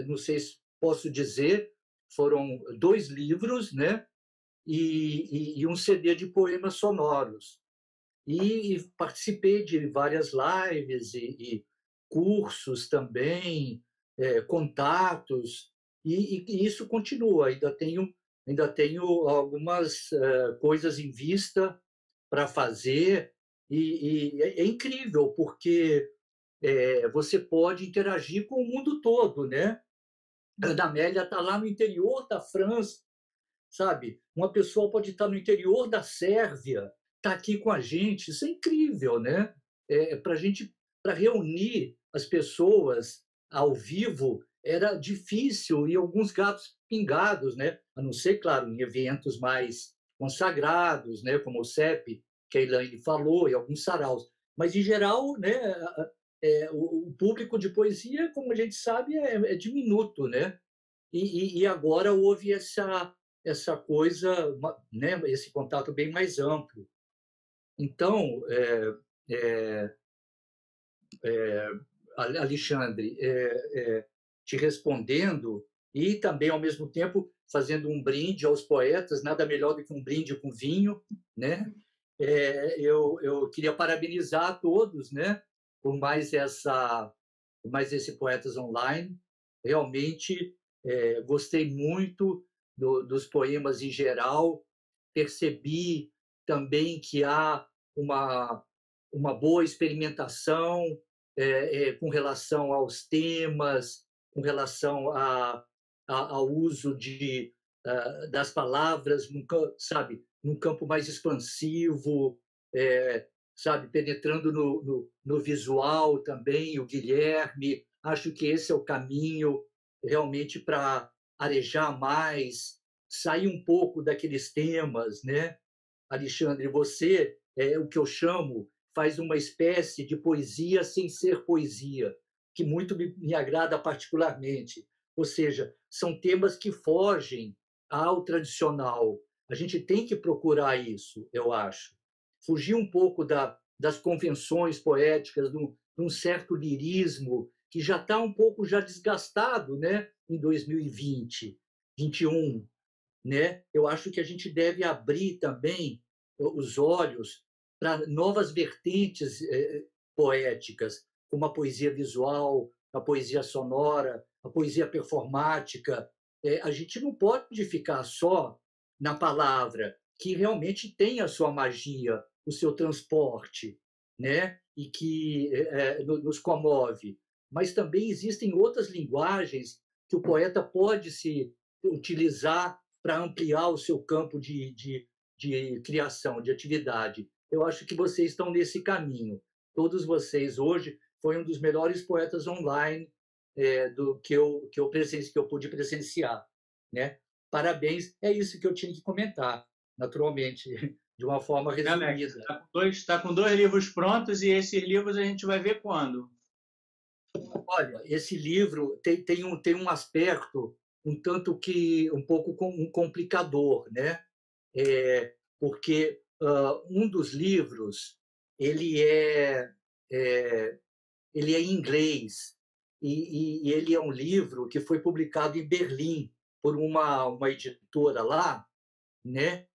não sei se posso dizer, foram 2 livros, né? E um CD de poemas sonoros. E participei de várias lives e cursos também, contatos, e isso continua. Ainda tenho algumas coisas em vista para fazer, e é incrível, porque você pode interagir com o mundo todo, né? A Ana Amélia está lá no interior da França, sabe? Uma pessoa pode estar no interior da Sérvia, está aqui com a gente. Isso é incrível, né? Para reunir as pessoas ao vivo era difícil, e alguns gatos pingados, né? A não ser, claro, em eventos mais consagrados, né? Como o CEP, que a Elaine falou, e alguns saraus. Mas, em geral, né? O público de poesia, como a gente sabe, é diminuto, né? E agora houve essa coisa, né, esse contato bem mais amplo. Então, Alexandre, te respondendo, e também, ao mesmo tempo, fazendo um brinde aos poetas, nada melhor do que um brinde com vinho, né? Eu queria parabenizar a todos, né, por mais esse Poetas Online. Realmente gostei muito dos poemas em geral, percebi também que há uma boa experimentação com relação aos temas, com relação ao uso das palavras, sabe, num campo mais expansivo, sabe, penetrando no visual também, o Guilherme. Acho que esse é o caminho realmente para arejar mais, sair um pouco daqueles temas, né? Alexandre, você o que eu chamo, faz uma espécie de poesia sem ser poesia, que muito me agrada particularmente. Ou seja, são temas que fogem ao tradicional. A gente tem que procurar isso, eu acho. Fugir um pouco das convenções poéticas, de um certo lirismo que já está um pouco já desgastado, né, em 2020, 2021, né? Eu acho que a gente deve abrir também os olhos para novas vertentes poéticas, como a poesia visual, a poesia sonora, a poesia performática. A gente não pode ficar só na palavra, que realmente tem a sua magia, o seu transporte, né? E que nos comove. Mas também existem outras linguagens que o poeta pode se utilizar para ampliar o seu campo de criação, de atividade. Eu acho que vocês estão nesse caminho. Todos vocês hoje foi um dos melhores poetas online que eu pude presenciar, né? Parabéns. É isso que eu tinha que comentar, naturalmente, de uma forma resumida. Está com 2 livros prontos, e esses livros a gente vai ver quando? Olha, esse livro tem um aspecto um pouco um complicador, né? Porque um dos livros ele é em inglês, e ele é um livro que foi publicado em Berlim por uma editora lá, né?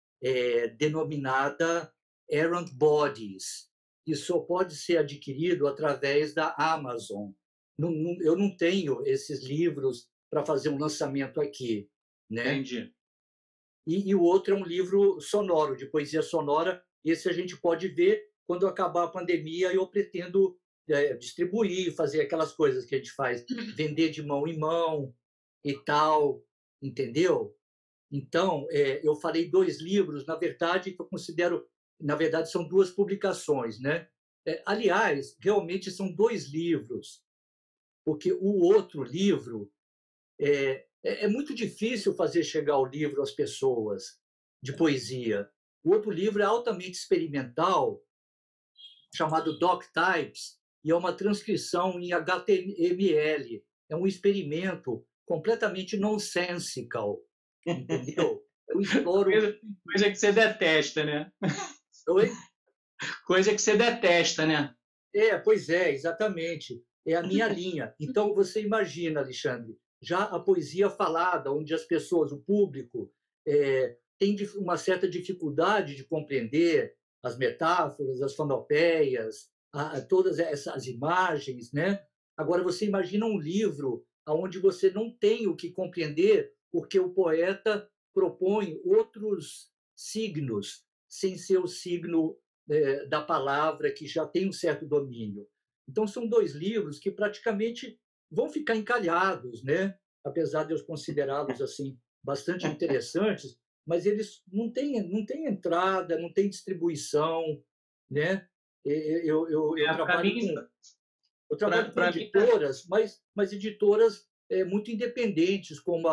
Denominada Errant Bodies, e só pode ser adquirido através da Amazon. Eu não tenho esses livros para fazer um lançamento aqui, né? Entendi. E o outro é um livro sonoro, de poesia sonora. Esse a gente pode ver quando acabar a pandemia. Eu pretendo distribuir, fazer aquelas coisas que a gente faz, vender de mão em mão e tal, entendeu? Então, eu falei 2 livros, na verdade, que eu considero na verdade, são 2 publicações, né? Aliás, realmente são 2 livros, porque o outro livro é muito difícil fazer chegar o livro às pessoas de poesia. O outro livro é altamente experimental, chamado Doc Types, e é uma transcrição em HTML. É um experimento completamente nonsensical, entendeu? Eu exploro... Coisa que você detesta, né? Oi? Coisa que você detesta, né? Pois é, exatamente. É a minha linha. Então, você imagina, Alexandre, já a poesia falada, onde as pessoas, o público, tem uma certa dificuldade de compreender as metáforas, as fonopeias, todas essas imagens, né? Agora, você imagina um livro onde você não tem o que compreender, porque o poeta propõe outros signos, sem ser o signo da palavra, que já tem um certo domínio. Então, são 2 livros que praticamente vão ficar encalhados, né? Apesar de eu considerá-los assim bastante interessantes, mas eles não têm entrada, não têm distribuição, né? Eu trabalho com editoras, mas editoras muito independentes, como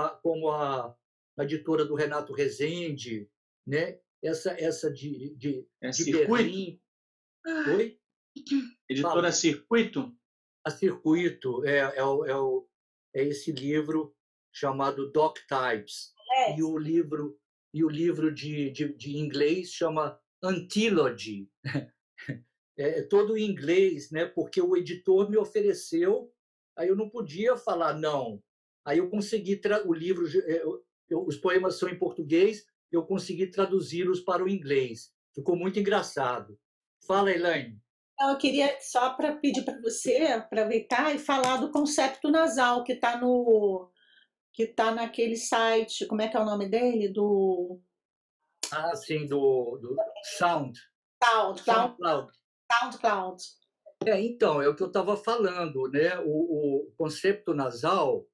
a editora do Renato Rezende, né? Essa de Berlim. Oi? Editora Circuito? A Circuito é esse livro chamado Doc Types. E o livro de inglês chama Antilogy. É todo em inglês, né? Porque o editor me ofereceu, aí eu não podia falar não. Aí eu consegui o livro, os poemas são em português, eu consegui traduzi-los para o inglês. Ficou muito engraçado. Fala, Elaine. Eu queria só para pedir para você aproveitar e falar do concepto nasal que está naquele site, como é que é o nome dele? Sim, do SoundCloud. Então, é o que eu estava falando, né? O concepto nasal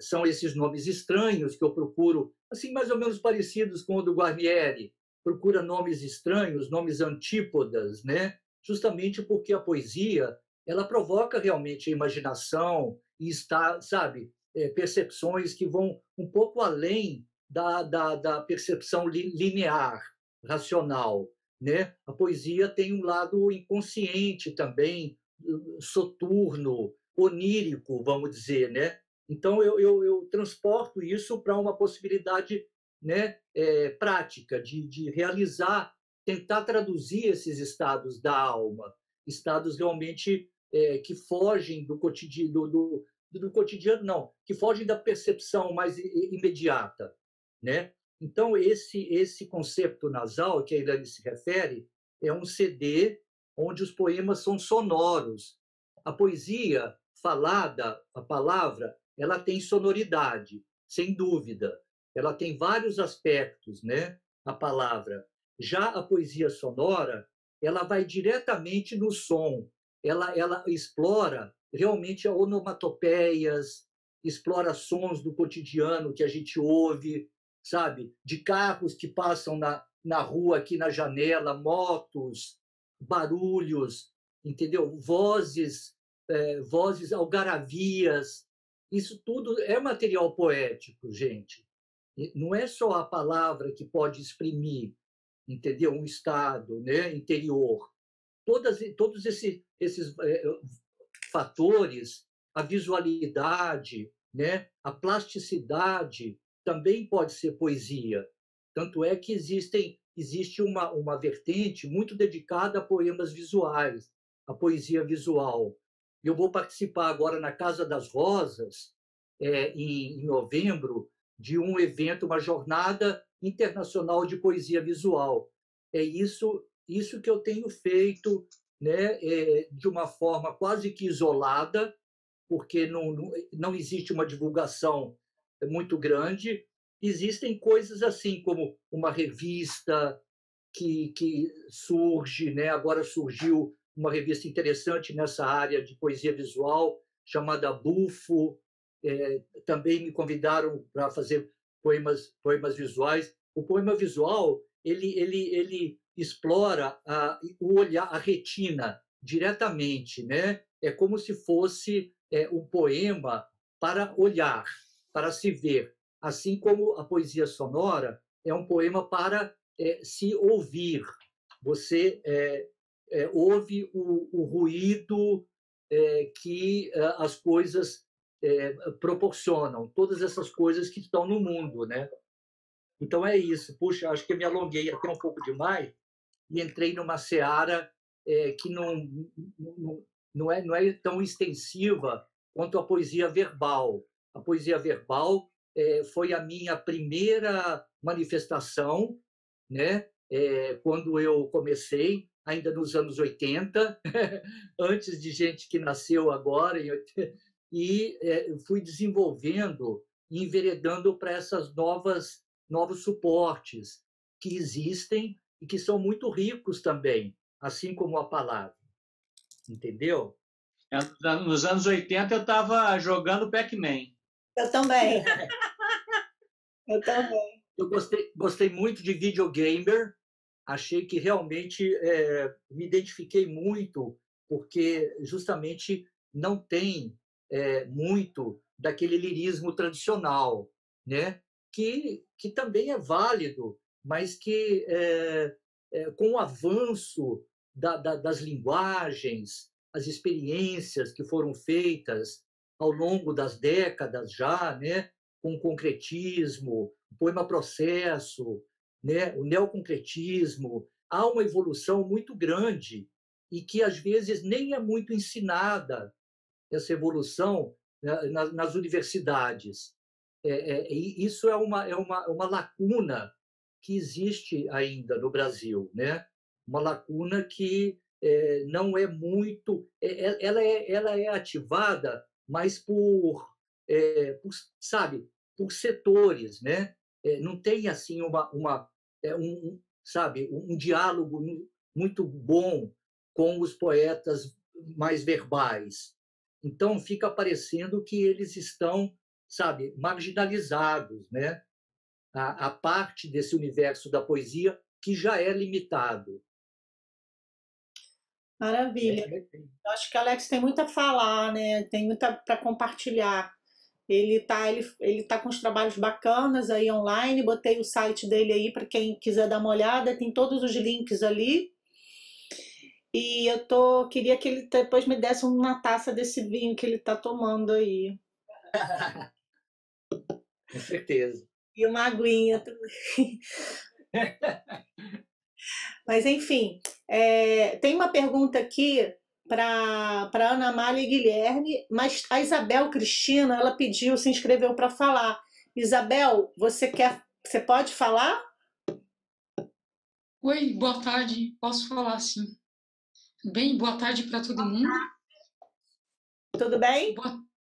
são esses nomes estranhos que eu procuro, assim, mais ou menos parecidos com o do Guarnieri. Procura nomes estranhos, nomes antípodas, né? Justamente porque a poesia ela provoca realmente a imaginação e sabe, percepções que vão um pouco além da percepção linear, racional, né? A poesia tem um lado inconsciente também, soturno, onírico, vamos dizer, né? Então eu transporto isso para uma possibilidade, né, prática de realizar, tentar traduzir esses estados da alma, estados realmente que fogem do cotidiano, do cotidiano não, que fogem da percepção mais imediata, né? Então, esse conceito nasal que a Elaine se refere é um CD onde os poemas são sonoros. A poesia falada, a palavra, ela tem sonoridade, sem dúvida. Ela tem vários aspectos, né? A palavra. Já a poesia sonora, ela vai diretamente no som. Ela explora realmente onomatopeias, explora sons do cotidiano que a gente ouve, sabe? De carros que passam na rua, aqui na janela, motos, barulhos, entendeu? Vozes, algaravias. Isso tudo é material poético, gente. Não é só a palavra que pode exprimir, entendeu? Um estado, né, interior. Todos esses fatores, a visualidade, né, a plasticidade, também pode ser poesia. Tanto é que existe uma vertente muito dedicada a poemas visuais, a poesia visual. Eu vou participar agora na Casa das Rosas, em novembro, de um evento, uma jornada internacional de poesia visual. É isso que eu tenho feito, né, de uma forma quase que isolada, porque não existe uma divulgação muito grande. Existem coisas assim, como uma revista que surge, né? Agora surgiu uma revista interessante nessa área de poesia visual, chamada Bufo. Também me convidaram para fazer poemas visuais. O poema visual ele explora o olhar, a retina diretamente, né? É como se fosse um poema para olhar, para se ver, assim como a poesia sonora é um poema para se ouvir. Você ouve o ruído que as coisas proporcionam, todas essas coisas que estão no mundo, né? Então é isso. Puxa, acho que eu me alonguei até um pouco demais e entrei numa seara que não é tão extensiva quanto a poesia verbal. A poesia verbal foi a minha primeira manifestação, né? Quando eu comecei, ainda nos anos 80, antes de gente que nasceu agora, e fui desenvolvendo e enveredando para essas novos suportes que existem e que são muito ricos também, assim como a palavra. Entendeu? Nos anos 80 eu estava jogando Pac-Man. Eu também. Eu também. Eu gostei muito de videogamer, achei que realmente me identifiquei muito, porque justamente não tem muito daquele lirismo tradicional, né? que também é válido, mas que, com o avanço das linguagens, as experiências que foram feitas ao longo das décadas já, né? Com o concretismo, o poema-processo, né? O neoconcretismo, há uma evolução muito grande e que, às vezes, nem é muito ensinada essa evolução nas universidades. Isso é uma lacuna que existe ainda no Brasil, né? Uma lacuna que não é muito... Ela é ativada, mas sabe, por setores, né? Não tem assim sabe, um diálogo muito bom com os poetas mais verbais. Então, fica parecendo que eles estão, sabe, marginalizados, né? A parte desse universo da poesia que já é limitado. Maravilha. Eu acho que o Alex tem muito a falar, né? Tem muito para compartilhar. Ele tá com os trabalhos bacanas aí online. Botei o site dele aí para quem quiser dar uma olhada. Tem todos os links ali. E queria que ele depois me desse uma taça desse vinho que ele está tomando aí. Com certeza. E uma aguinha também. Mas, enfim, tem uma pergunta aqui para Ana Amália e Guilherme, mas a Isabel Cristina, ela pediu, se inscreveu para falar. Isabel, você pode falar? Oi, boa tarde. Posso falar sim. Bem, boa tarde para todo mundo. Tudo bem?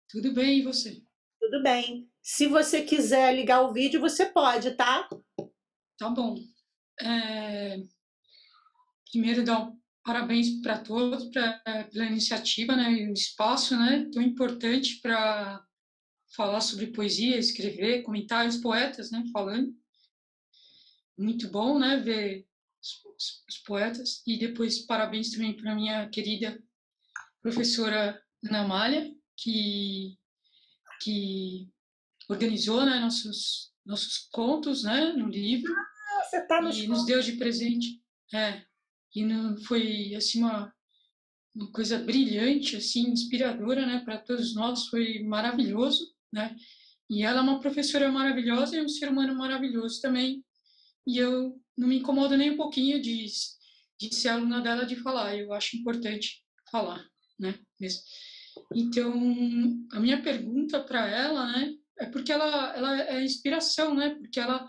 Tudo bem, e você? Tudo bem. Se você quiser ligar o vídeo, você pode, tá? Tá bom. Primeiro, dar parabéns para todos pela iniciativa, né, e o espaço, né, tão importante para falar sobre poesia, escrever, comentar os poetas, né, falando. Muito bom, né, ver os poetas. E depois, parabéns também para minha querida professora Ana Amália, que organizou, né, nossos contos, né, no livro. Você tá no e nos deu de presente. E não foi assim uma coisa brilhante, assim, inspiradora, né, para todos nós, foi maravilhoso, né? E ela é uma professora maravilhosa e um ser humano maravilhoso também. E eu não me incomodo nem um pouquinho de ser aluna dela, de falar. Eu acho importante falar, né? Mesmo. Então, a minha pergunta para ela, né, é porque ela é inspiração, né? Porque ela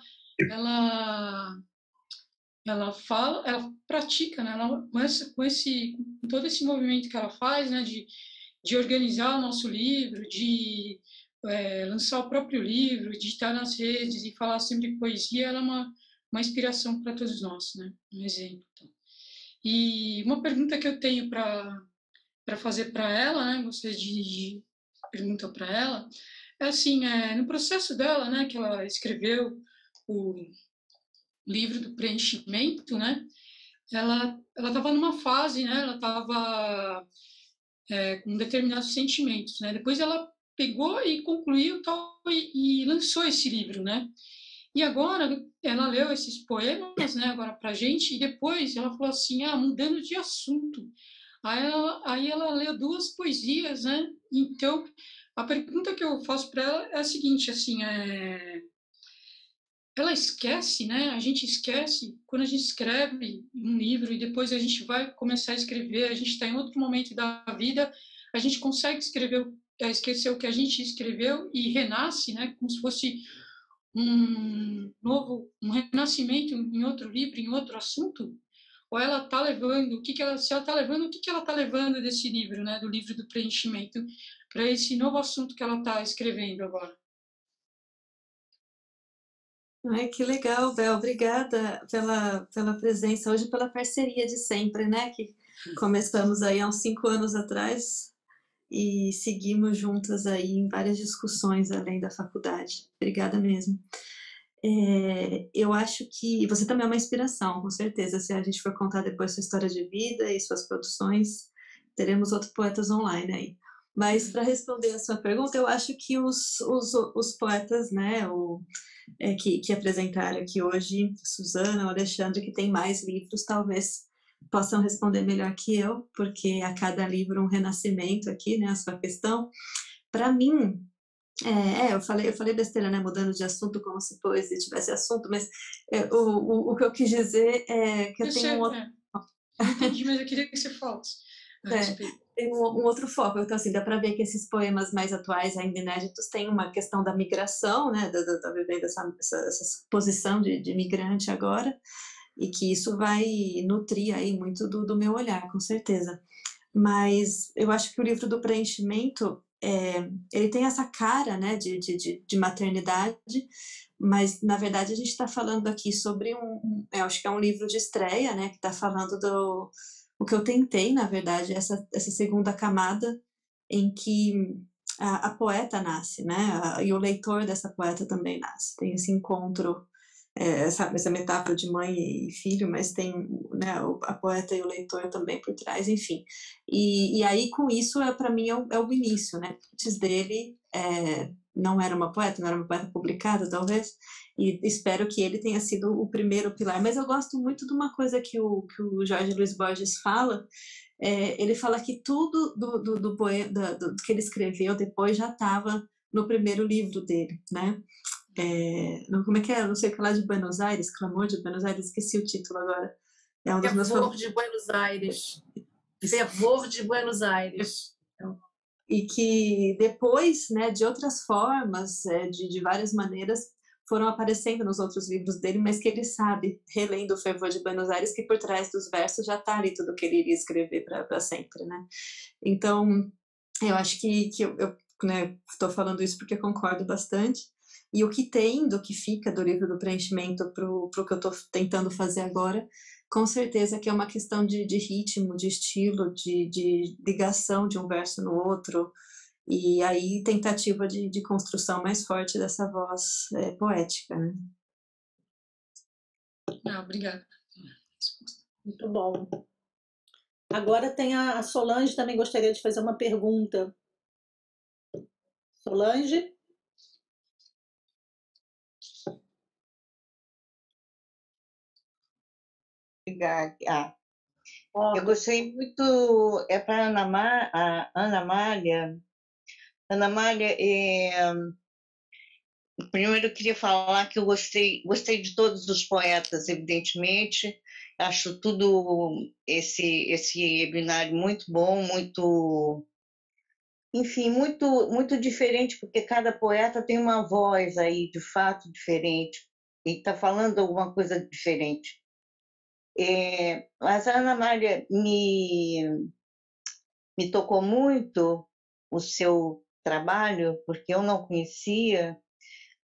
fala, ela pratica, né? Ela, com todo esse movimento que ela faz, né? De organizar o nosso livro, de lançar o próprio livro, de estar nas redes e falar sempre de poesia, ela é uma inspiração para todos nós, né? Um exemplo. Então. E uma pergunta que eu tenho para fazer para ela, né? Gostaria de perguntar para ela, é assim, no processo dela, né? Que ela escreveu o livro do preenchimento, né? ela estava numa fase, né? Ela estava com determinados sentimentos, né? Depois ela pegou e concluiu tal e lançou esse livro, né? E agora ela leu esses poemas, né? Agora para gente e depois ela falou assim, mudando de assunto. Aí ela leu 2 poesias, né? Então a pergunta que eu faço para ela é a seguinte, assim, ela esquece, né? A gente esquece quando a gente escreve um livro e depois a gente vai começar a escrever, a gente está em outro momento da vida, a gente consegue esquecer o que a gente escreveu e renasce, né? Como se fosse um renascimento em outro livro, em outro assunto. Ou ela está levando, se ela está levando, o que ela está levando desse livro, né? Do livro do preenchimento, para esse novo assunto que ela está escrevendo agora. Ai, que legal, Bel. Obrigada pela presença hoje, pela parceria de sempre, né? Que começamos aí há uns 5 anos atrás e seguimos juntas aí em várias discussões além da faculdade. Obrigada mesmo. Eu acho que você também é uma inspiração, com certeza. Se a gente for contar depois sua história de vida e suas produções, teremos outros poetas online aí. Mas para responder a sua pergunta, eu acho que os poetas, né, que apresentaram aqui hoje, Suzana, o Alexandre, que tem mais livros, talvez possam responder melhor que eu, porque a cada livro um renascimento aqui, né, a sua questão. Para mim, eu falei besteira, né, mudando de assunto como se poesia tivesse assunto, mas o que eu quis dizer é que eu tenho outro... Eu entendi, mas eu queria que você falasse a respeito. Tem um outro foco, então assim, dá para ver que esses poemas mais atuais, ainda inéditos, têm uma questão da migração, né, da vivendo essa posição de migrante agora, e que isso vai nutrir aí muito do meu olhar, com certeza. Mas eu acho que o livro do preenchimento, ele tem essa cara, né, de maternidade, mas na verdade a gente está falando aqui sobre acho que é um livro de estreia, né, que está falando o que eu tentei, na verdade, essa segunda camada em que a poeta nasce, né, e o leitor dessa poeta também nasce. Tem esse encontro, essa metáfora de mãe e filho, mas tem, né, a poeta e o leitor também por trás, enfim. E aí, com isso, para mim, é o início, né? Antes dele, não era uma poeta publicada, talvez, e espero que ele tenha sido o primeiro pilar. Mas eu gosto muito de uma coisa que o Jorge Luiz Borges fala. Ele fala que tudo do que ele escreveu depois já estava no primeiro livro dele, né? Como é que é? Não sei o que lá de Buenos Aires, Clamor de Buenos Aires, esqueci o título agora. É um dos meus favoritos. De Buenos Aires. Fervor de Buenos Aires. E que depois, né, de outras formas, de várias maneiras, foram aparecendo nos outros livros dele, mas que ele sabe, relendo o Fervor de Buenos Aires, que por trás dos versos já está ali tudo que ele iria escrever para sempre, né? Então, eu acho que eu estou falando isso porque concordo bastante. E o que fica do livro do preenchimento para o que eu estou tentando fazer agora, com certeza que é uma questão de ritmo, de estilo, de ligação de um verso no outro, e aí tentativa de construção mais forte dessa voz poética, né? Obrigada. Muito bom. Agora tem a Solange, também gostaria de fazer uma pergunta. Solange? Obrigada. Eu gostei muito, para a Ana Amália. Ana Amália, primeiro eu queria falar que eu gostei de todos os poetas, evidentemente. Acho tudo esse webinário muito bom, enfim, muito diferente, porque cada poeta tem uma voz aí, de fato, diferente, e está falando alguma coisa diferente. Mas a Ana Amália me tocou muito o seu trabalho, porque eu não conhecia,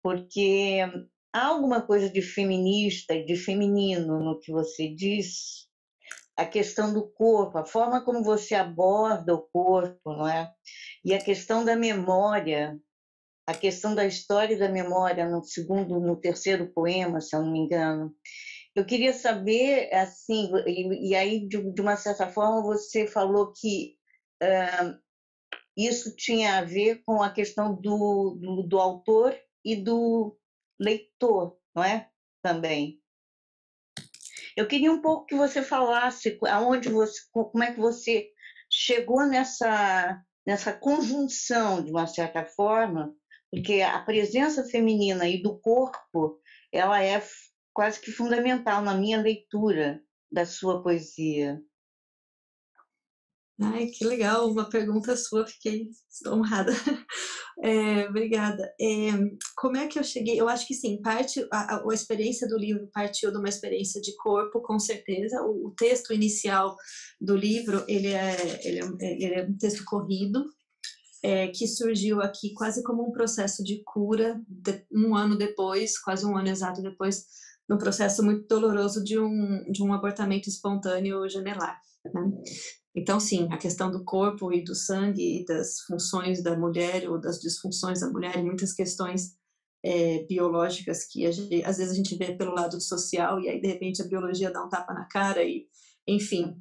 porque há alguma coisa de feminista e de feminino no que você diz, a questão do corpo, a forma como você aborda o corpo, não é? E a questão da memória, a questão da história e da memória no terceiro poema, se eu não me engano. Eu queria saber, assim, e aí, de uma certa forma, você falou que isso tinha a ver com a questão do autor e do leitor, não é? Também. Eu queria um pouco que você falasse como é que você chegou nessa conjunção, de uma certa forma, porque a presença feminina e do corpo, ela é quase que fundamental na minha leitura da sua poesia. Ai, que legal, uma pergunta sua, fiquei honrada. Obrigada. Como é que eu cheguei? Eu acho que sim, a experiência do livro partiu de uma experiência de corpo, com certeza. O texto inicial do livro, ele é um texto corrido, que surgiu aqui quase como um processo de cura, um ano depois, quase um ano exato depois, num processo muito doloroso de um abortamento espontâneo gemelar, né? Então, sim, a questão do corpo e do sangue e das funções da mulher ou das disfunções da mulher e muitas questões biológicas que às vezes a gente vê pelo lado social e aí, de repente, a biologia dá um tapa na cara e, enfim,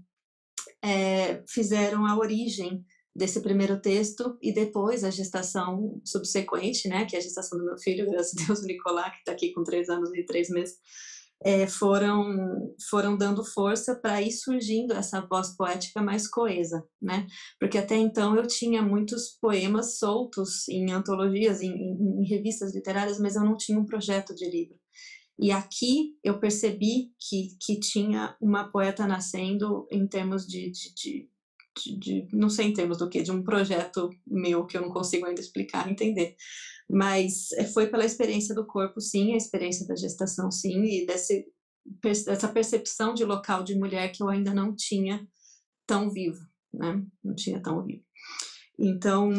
fizeram a origem desse primeiro texto e depois a gestação subsequente, né, que é a gestação do meu filho, graças a Deus, o Nicolás, que está aqui com 3 anos e 3 meses, foram dando força para ir surgindo essa voz poética mais coesa, né? Porque até então eu tinha muitos poemas soltos em antologias, em revistas literárias, mas eu não tinha um projeto de livro. E aqui eu percebi que tinha uma poeta nascendo em termos de não sei em termos do que, de um projeto meu que eu não consigo ainda explicar, entender. Mas foi pela experiência do corpo, sim, a experiência da gestação, sim, e dessa percepção de local de mulher que eu ainda não tinha tão vivo, né? Não tinha tão vivo. Então,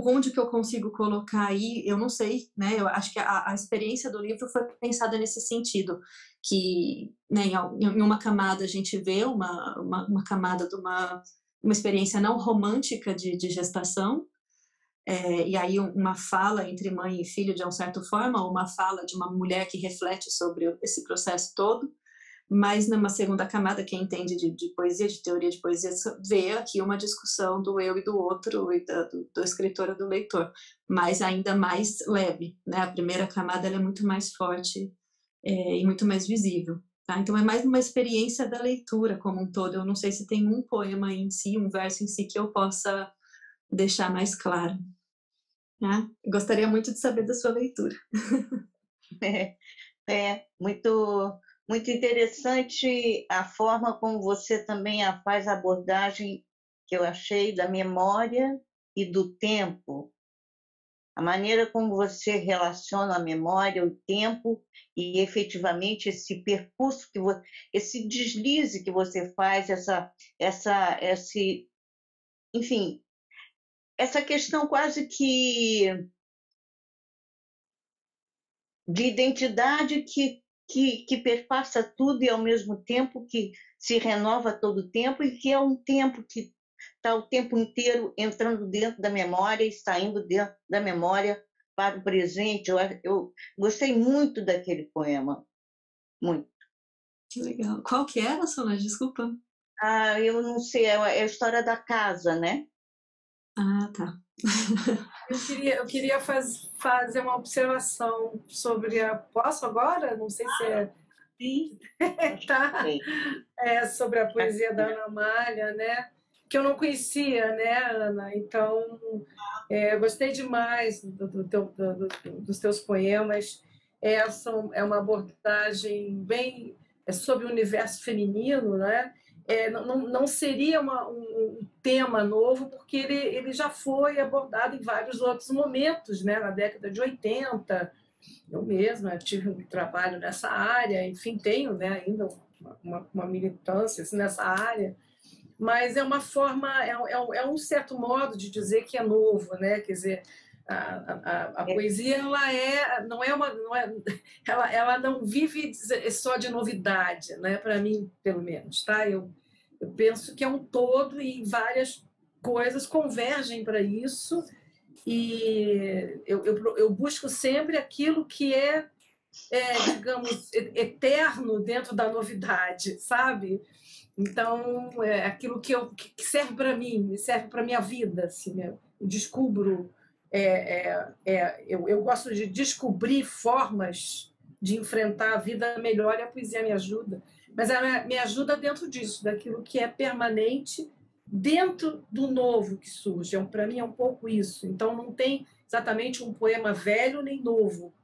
onde que eu consigo colocar aí, eu não sei, né? Eu acho que a experiência do livro foi pensada nesse sentido, que, né, em uma camada a gente vê uma camada de uma experiência não romântica de gestação, e aí uma fala entre mãe e filho de uma certa forma, ou uma fala de uma mulher que reflete sobre esse processo todo, mas numa segunda camada, quem entende de poesia, de teoria de poesia, vê aqui uma discussão do eu e do outro, e do escritor e do leitor, mas ainda mais leve, né? A primeira camada ela é muito mais forte e muito mais visível. Tá? Então é mais uma experiência da leitura como um todo. Eu não sei se tem um poema em si, um verso em si que eu possa deixar mais claro. Né? Gostaria muito de saber da sua leitura. Muito interessante a forma como você também faz a abordagem que eu achei da memória e do tempo. A maneira como você relaciona a memória, o tempo e efetivamente esse percurso, esse deslize que você faz, enfim, essa questão quase que de identidade que perpassa tudo e ao mesmo tempo que se renova todo o tempo e que é um tempo que está o tempo inteiro entrando dentro da memória e saindo dentro da memória para o presente. Eu gostei muito daquele poema, muito. Que legal. Qual que era, Solange? Desculpa. Eu não sei, é a história da casa, né? Ah, tá. Eu queria fazer uma observação sobre Posso agora? Não sei se é... Sim. Tá. Sobre a poesia da Ana Malha, né? Que eu não conhecia, né, Ana? Então, gostei demais dos teus poemas. É uma abordagem bem sobre o universo feminino, né? Não seria um tema novo, porque ele já foi abordado em vários outros momentos, né? Na década de 80. Eu mesma tive um trabalho nessa área, enfim, tenho, né, ainda uma militância assim, nessa área, mas é uma forma, é um certo modo de dizer que é novo, né? Quer dizer, a poesia ela não vive só de novidade, né? Para mim, pelo menos, tá? Eu penso que é um todo e várias coisas convergem para isso, e eu busco sempre aquilo que é digamos, eterno dentro da novidade, sabe? Então, aquilo que serve para mim, serve para a minha vida. Assim, eu descubro, eu gosto de descobrir formas de enfrentar a vida melhor e a poesia me ajuda. Mas ela me ajuda dentro disso, daquilo que é permanente, dentro do novo que surge. Para mim é um pouco isso. Então, não tem exatamente um poema velho nem novo,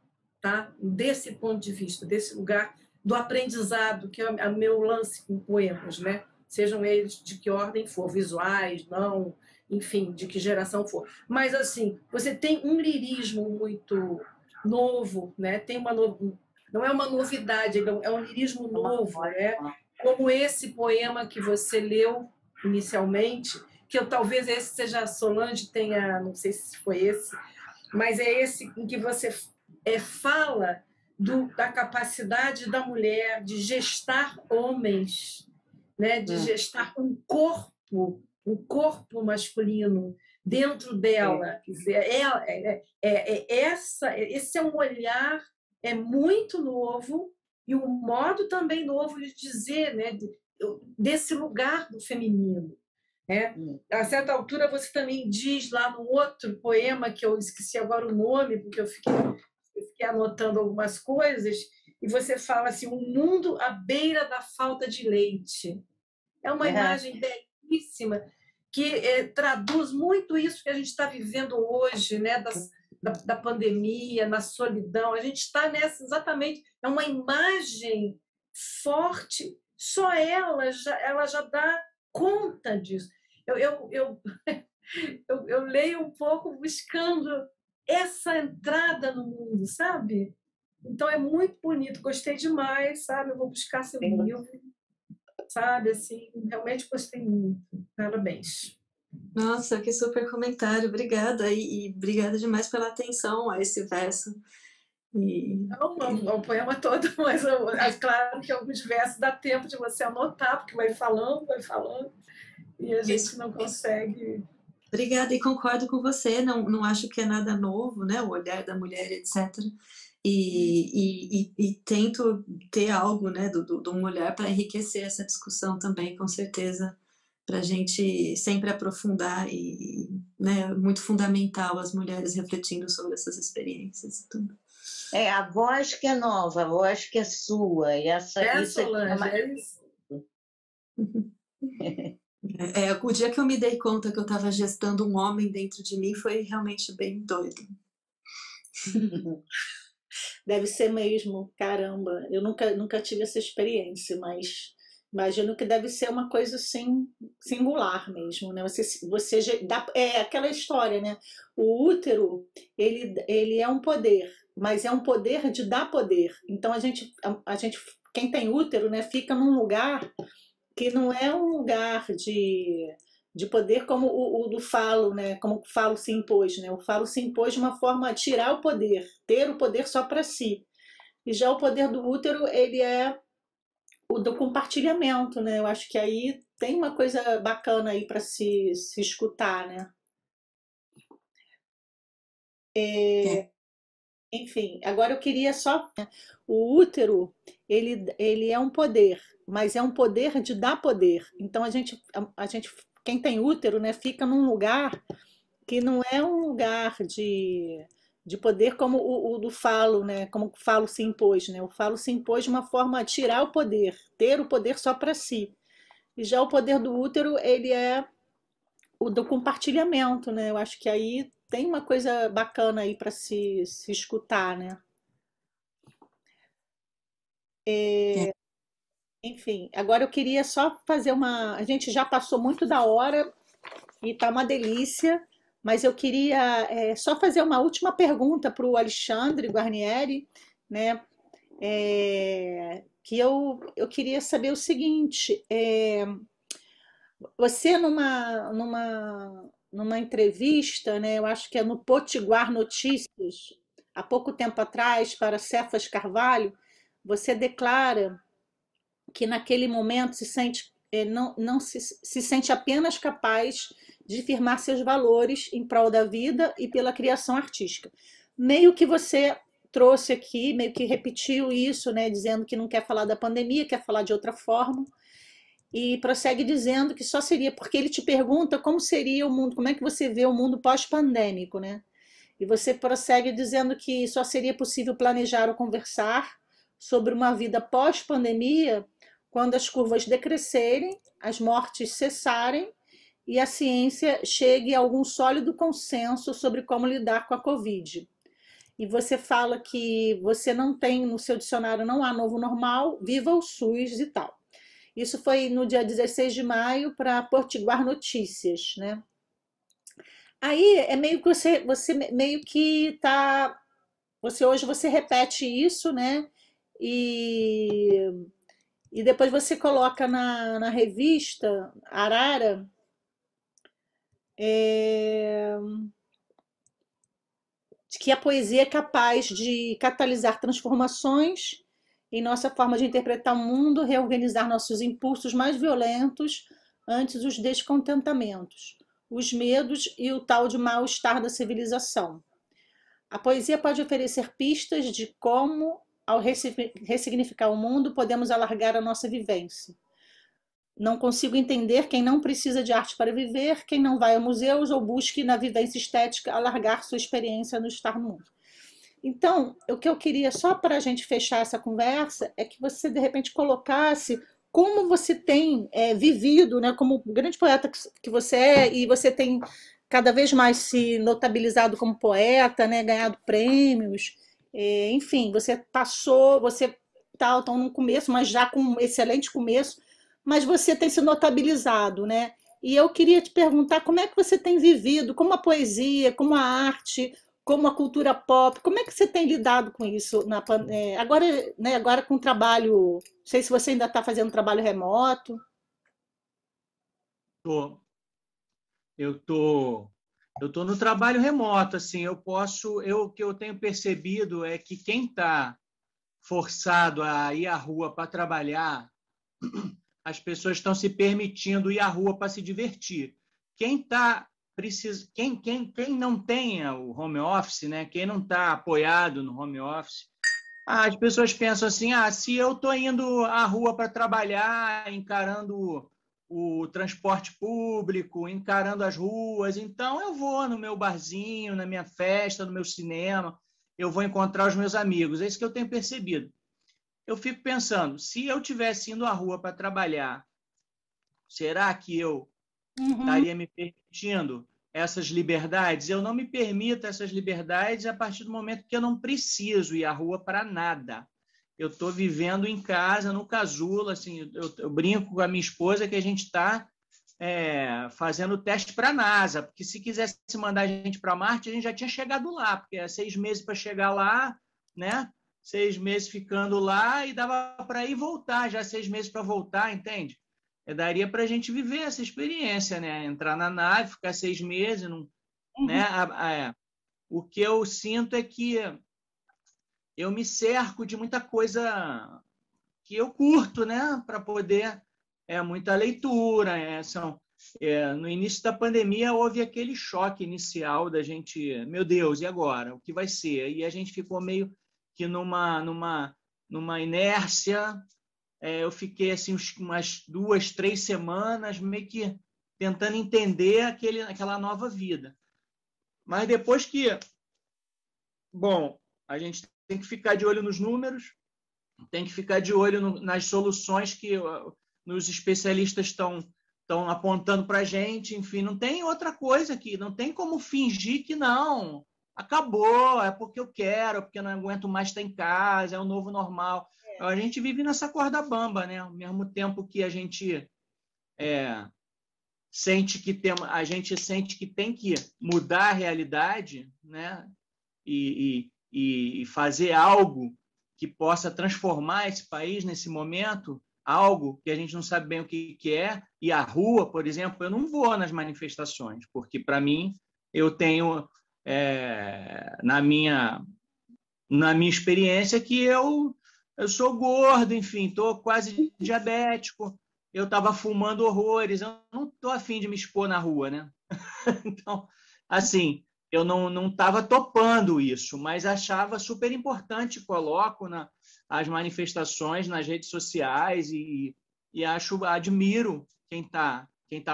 tá? Desse ponto de vista, desse lugar do aprendizado, que é o meu lance com poemas, né? Sejam eles de que ordem for, visuais, não, enfim, de que geração for. Mas, assim, você tem um lirismo muito novo, né? Tem não é uma novidade, é um lirismo novo, né? Como esse poema que você leu inicialmente, que talvez esse seja a Solange tenha, não sei se foi esse, mas é esse em que você fala da capacidade da mulher de gestar homens, né? De gestar um corpo masculino dentro dela. Quer dizer, esse é um olhar muito novo e um modo também novo de dizer, né? Desse lugar do feminino. A certa altura, você também diz lá no outro poema, que eu esqueci agora o nome, porque eu fiquei anotando algumas coisas, e você fala assim, o mundo à beira da falta de leite. É uma imagem belíssima que traduz muito isso que a gente está vivendo hoje, né? Da pandemia, na solidão. A gente está nessa exatamente, é uma imagem forte, só ela já dá conta disso. Eu leio um pouco buscando essa entrada no mundo, sabe? Então é muito bonito, gostei demais, sabe? Eu vou buscar seu livro, sabe? Assim, realmente gostei muito. Parabéns. Nossa, que super comentário, obrigada e obrigada demais pela atenção a esse verso. Não o poema todo, mas claro que alguns versos dá tempo de você anotar, porque vai falando, e a gente não consegue. Obrigada, e concordo com você, não acho que é nada novo, né? O olhar da mulher, etc. E tento ter algo, né, de um olhar para enriquecer essa discussão também, com certeza, para a gente sempre aprofundar e, né, muito fundamental as mulheres refletindo sobre essas experiências e tudo. A voz que é nova, a voz que é sua. E isso Solange, é isso. O dia que eu me dei conta que eu estava gestando um homem dentro de mim foi realmente bem doido. Deve ser mesmo, caramba. Eu nunca tive essa experiência, mas imagino que deve ser uma coisa assim, singular mesmo, né? Você dá, aquela história, né? O útero, ele é um poder, mas é um poder de dar poder. Então a gente quem tem útero, né, fica num lugar que não é um lugar de poder como o do falo, né? Como o falo se impôs, né? O falo se impôs de uma forma a tirar o poder, ter o poder só para si. E já o poder do útero, ele é o do compartilhamento, né? Eu acho que aí tem uma coisa bacana aí para se escutar, né? Enfim, agora eu queria só... O útero, ele é um poder, mas é um poder de dar poder. Então a gente quem tem útero, né, fica num lugar que não é um lugar de poder como o do falo, né, como o falo se impôs, né? O falo se impôs de uma forma a tirar o poder, ter o poder só para si. E já o poder do útero, ele é o do compartilhamento, né? Eu acho que aí tem uma coisa bacana aí para se escutar, né? Enfim, agora eu queria só fazer uma. A gente já passou muito da hora e tá uma delícia, mas eu queria só fazer uma última pergunta para o Alexandre Guarnieri, né? Que eu queria saber o seguinte: você numa entrevista, né? Eu acho que é no Potiguar Notícias, há pouco tempo atrás, para Cefas Carvalho, você declara que naquele momento não se sente apenas capaz de firmar seus valores em prol da vida e pela criação artística. Meio que você trouxe aqui, meio que repetiu isso, né, dizendo que não quer falar da pandemia, quer falar de outra forma, e prossegue dizendo que só seria, porque ele te pergunta como seria o mundo, como é que você vê o mundo pós-pandêmico, né? E você prossegue dizendo que só seria possível planejar ou conversar sobre uma vida pós-pandemia quando as curvas decrescerem, as mortes cessarem e a ciência chegue a algum sólido consenso sobre como lidar com a Covid. E você fala que você não tem, no seu dicionário não há novo normal, viva o SUS e tal. Isso foi no dia 16 de maio para Potiguar Notícias, né? Aí é meio que você meio que tá, hoje você repete isso, né? E, e depois você coloca na revista Arara, que a poesia é capaz de catalisar transformações em nossa forma de interpretar o mundo, reorganizar nossos impulsos mais violentos antes dos descontentamentos, os medos e o tal de mal-estar da civilização. A poesia pode oferecer pistas de como, ao ressignificar o mundo, podemos alargar a nossa vivência. Não consigo entender quem não precisa de arte para viver, quem não vai a museus ou busque na vivência estética alargar sua experiência no estar no mundo. Então, o que eu queria, só para a gente fechar essa conversa, é que você, de repente, colocasse como você tem vivido, né, como grande poeta que você é, e você tem cada vez mais se notabilizado como poeta, né, ganhado prêmios, enfim, você passou, você está no começo, mas já com um excelente começo, mas você tem se notabilizado, né? E eu queria te perguntar como é que você tem vivido, como a poesia, como a arte, como a cultura pop, como é que você tem lidado com isso agora, né, agora com o trabalho, não sei se você ainda está fazendo trabalho remoto. Eu tô no trabalho remoto, assim, o que eu tenho percebido é que quem está forçado a ir à rua para trabalhar, as pessoas estão se permitindo ir à rua para se divertir. Quem não tenha o home office, né? Quem não está apoiado no home office, as pessoas pensam assim, se eu estou indo à rua para trabalhar, encarando o transporte público, encarando as ruas, então eu vou no meu barzinho, na minha festa, no meu cinema, eu vou encontrar os meus amigos. É isso que eu tenho percebido. Eu fico pensando, se eu tivesse indo à rua para trabalhar, será que eu estaria me permitindo essas liberdades? Eu não me permito essas liberdades a partir do momento que eu não preciso ir à rua para nada. Eu estou vivendo em casa, no casulo, assim, eu brinco com a minha esposa que a gente está fazendo teste para a NASA, porque se quisesse mandar a gente para Marte, a gente já tinha chegado lá, porque é 6 meses para chegar lá, né? 6 meses ficando lá e dava para ir e voltar, já 6 meses para voltar, entende? Daria para a gente viver essa experiência, né? Entrar na nave, ficar 6 meses, né? O que eu sinto é que eu me cerco de muita coisa que eu curto, né? Para poder muita leitura. No início da pandemia houve aquele choque inicial da gente, meu Deus, e agora? O que vai ser? E a gente ficou meio que numa inércia. Eu fiquei assim umas 2, 3 semanas meio que tentando entender aquela nova vida. Mas depois que, a gente tem que ficar de olho nos números, tem que ficar de olho nas soluções que os especialistas estão apontando para a gente. Enfim, não tem outra coisa aqui, não tem como fingir que não. Acabou, é porque eu quero, é porque eu não aguento mais estar em casa, é o novo normal. A gente vive nessa corda bamba, né? Ao mesmo tempo que a gente sente que tem que mudar a realidade, né? E fazer algo que possa transformar esse país nesse momento, algo que a gente não sabe bem o que é. E a rua, por exemplo, eu não vou nas manifestações, porque, para mim, eu tenho, na minha experiência, que eu sou gordo, enfim, estou quase diabético, eu estava fumando horrores, eu não estou a fim de me expor na rua, né? Então, assim, eu não estava topando isso, mas achava super importante, coloco as manifestações nas redes sociais e admiro quem tá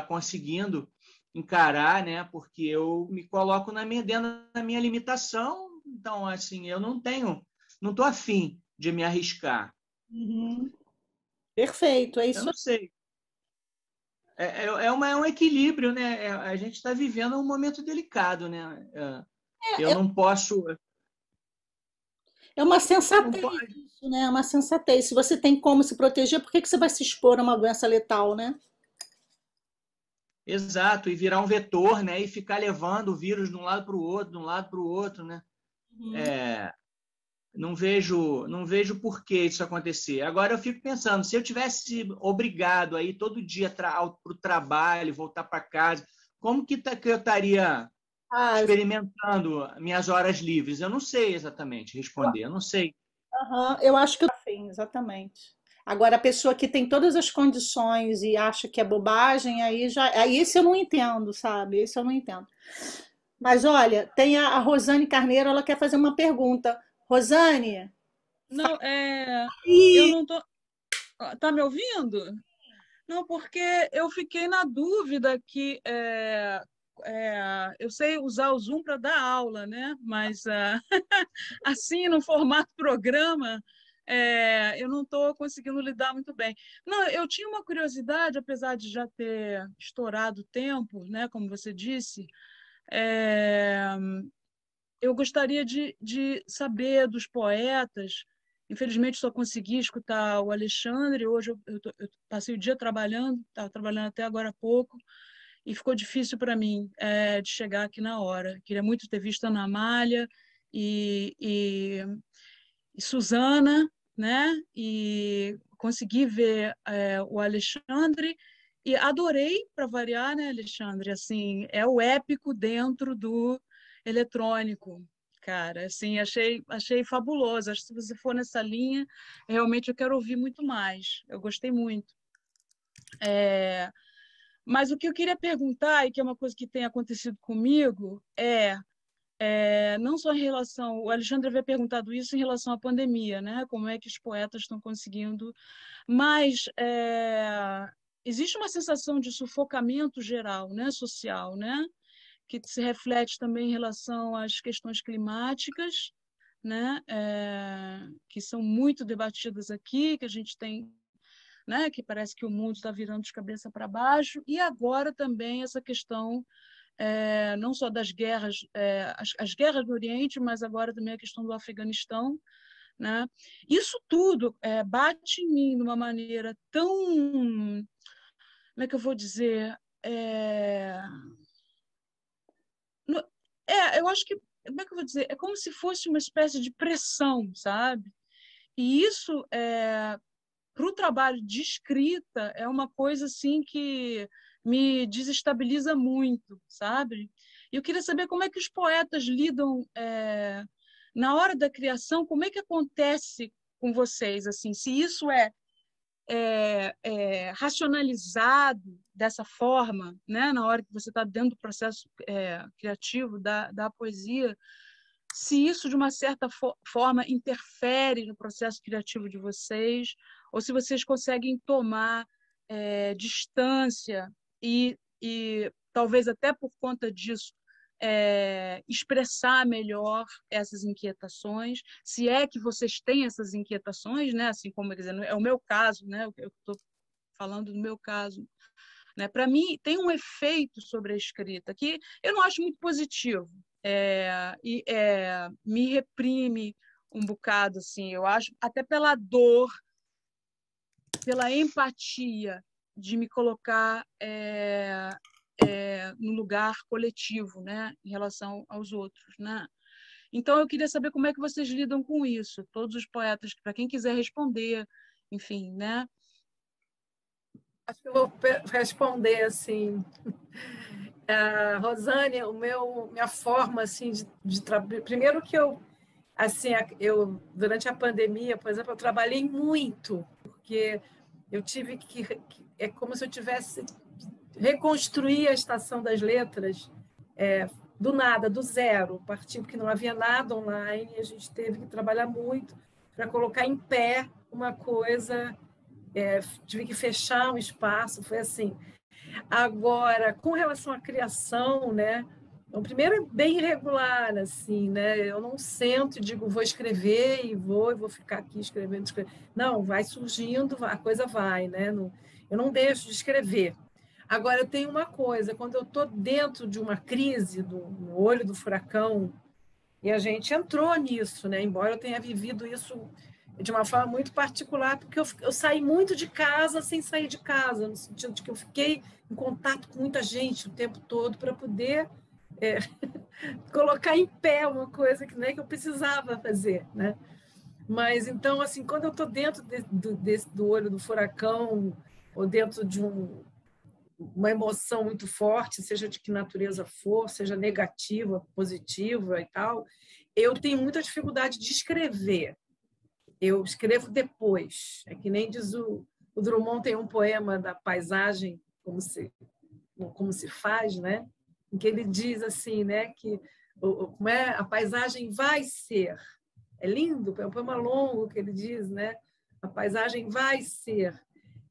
conseguindo encarar, né? Porque eu me coloco dentro da minha limitação, então assim, eu não estou afim de me arriscar. Uhum. Perfeito, é Eu isso. não sei. É um equilíbrio, né? A gente está vivendo um momento delicado, né? Eu É, não posso. é uma Não sensatez pode. isso, né? É uma sensatez. Se você tem como se proteger, por que que você vai se expor a uma doença letal, né? Exato, e virar um vetor, né? E ficar levando o vírus de um lado para o outro, de um lado para o outro, né? Uhum. Não vejo por que isso acontecer. Agora eu fico pensando, se eu tivesse obrigado a ir todo dia para o trabalho, voltar para casa, como que eu estaria Ah, experimentando minhas horas livres? Eu não sei exatamente responder, eu não sei. aham, eu acho que sim, exatamente. Agora, a pessoa que tem todas as condições e acha que é bobagem, aí isso eu não entendo, sabe? Isso eu não entendo. Mas olha, tem a Rosane Carneiro, ela quer fazer uma pergunta. Rosane, Não, eu e não tô. Tá me ouvindo? Não, porque eu fiquei na dúvida que eu sei usar o Zoom para dar aula, né? Mas assim, no formato programa, eu não estou conseguindo lidar muito bem. Não, eu tinha uma curiosidade, apesar de já ter estourado o tempo, né? Como você disse, é, eu gostaria de saber dos poetas. Infelizmente, só consegui escutar o Alexandre. Hoje eu passei o dia trabalhando, estava trabalhando até agora há pouco, e ficou difícil para mim de chegar aqui na hora. Queria muito ter visto a Ana Amália e Suzana, né? E consegui ver o Alexandre. E adorei, para variar, né, Alexandre? Assim, é o épico dentro do eletrônico, cara. Assim, achei fabuloso. Acho que se você for nessa linha, realmente eu quero ouvir muito mais. Eu gostei muito. Mas o que eu queria perguntar, e que é uma coisa que tem acontecido comigo, não só em relação. O Alexandre havia perguntado isso em relação à pandemia, né? Como é que os poetas estão conseguindo. Mas existe uma sensação de sufocamento geral, né? Social, né? Que se reflete também em relação às questões climáticas, né? Que são muito debatidas aqui, que a gente tem, né? Que parece que o mundo está virando de cabeça para baixo, e agora também essa questão não só das guerras, as guerras no Oriente, mas agora também a questão do Afeganistão, né? Isso tudo bate em mim de uma maneira tão, como é que eu vou dizer, eu acho que, como é que eu vou dizer, é como se fosse uma espécie de pressão, sabe? E isso, para o trabalho de escrita, é uma coisa assim que me desestabiliza muito, sabe? E eu queria saber como é que os poetas lidam na hora da criação, como é que acontece com vocês, assim, se isso racionalizado dessa forma, né, na hora que você está dentro do processo criativo da poesia, se isso, de uma certa forma, interfere no processo criativo de vocês, ou se vocês conseguem tomar distância e talvez até por conta disso, expressar melhor essas inquietações, se é que vocês têm essas inquietações, né? Assim como, quer dizer, é o meu caso, né? Eu estou falando do meu caso. Né? Para mim, tem um efeito sobre a escrita que eu não acho muito positivo, me reprime um bocado, assim, eu acho, até pela dor, pela empatia de me colocar no lugar coletivo, né, em relação aos outros, né? Então eu queria saber como é que vocês lidam com isso, todos os poetas, para quem quiser responder, enfim, né? Acho que eu vou responder assim. Rosane, minha forma assim de trabalhar. Primeiro que eu durante a pandemia, por exemplo, eu trabalhei muito, porque eu tive é como se eu tivesse reconstruir a Estação das Letras do nada, do zero, partiu porque não havia nada online, e a gente teve que trabalhar muito para colocar em pé uma coisa, tive que fechar um espaço, foi assim. Agora, com relação à criação, né? Então, primeiro é bem irregular, assim, né? Eu não sento e digo, vou escrever e vou ficar aqui escrevendo. Não, vai surgindo, a coisa vai, né? Eu não deixo de escrever. Agora, eu tenho uma coisa, quando eu estou dentro de uma crise, no olho do furacão, e a gente entrou nisso, né? Embora eu tenha vivido isso de uma forma muito particular, porque eu saí muito de casa sem sair de casa, no sentido de que eu fiquei em contato com muita gente o tempo todo para poder colocar em pé uma coisa que, né, que eu precisava fazer, né? Mas, então, assim, quando eu estou dentro do olho do furacão, ou dentro de uma emoção muito forte, seja de que natureza for, seja negativa, positiva e tal, eu tenho muita dificuldade de escrever. Eu escrevo depois. É que nem diz o Drummond, tem um poema da paisagem, como se faz, né? Em que ele diz assim, né, que a paisagem vai ser. É lindo, é um poema longo que ele diz, né? A paisagem vai ser.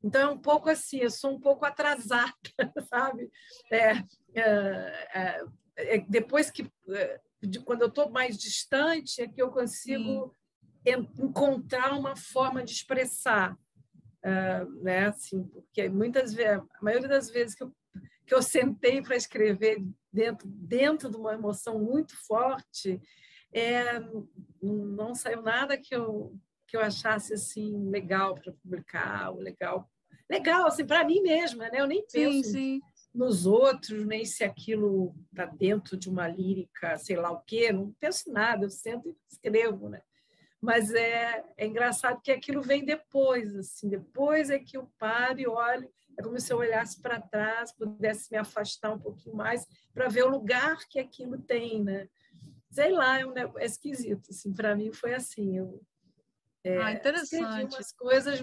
Então, é um pouco assim, eu sou um pouco atrasada, sabe? Depois quando eu estou mais distante, é que eu consigo encontrar uma forma de expressar, né? Assim, porque muitas vezes, a maioria das vezes que eu sentei para escrever dentro de uma emoção muito forte, não saiu nada que eu achasse assim legal para publicar, legal assim para mim mesma, né? Eu nem penso nos outros, nem se aquilo está dentro de uma lírica, sei lá o quê, não penso em nada, eu sento e escrevo, né? Mas é engraçado que aquilo vem depois, assim, depois é que eu paro e olho, é como se eu olhasse para trás, pudesse me afastar um pouquinho mais para ver o lugar que aquilo tem, né? Sei lá, é esquisito, assim, para mim foi assim, eu escrevi umas coisas,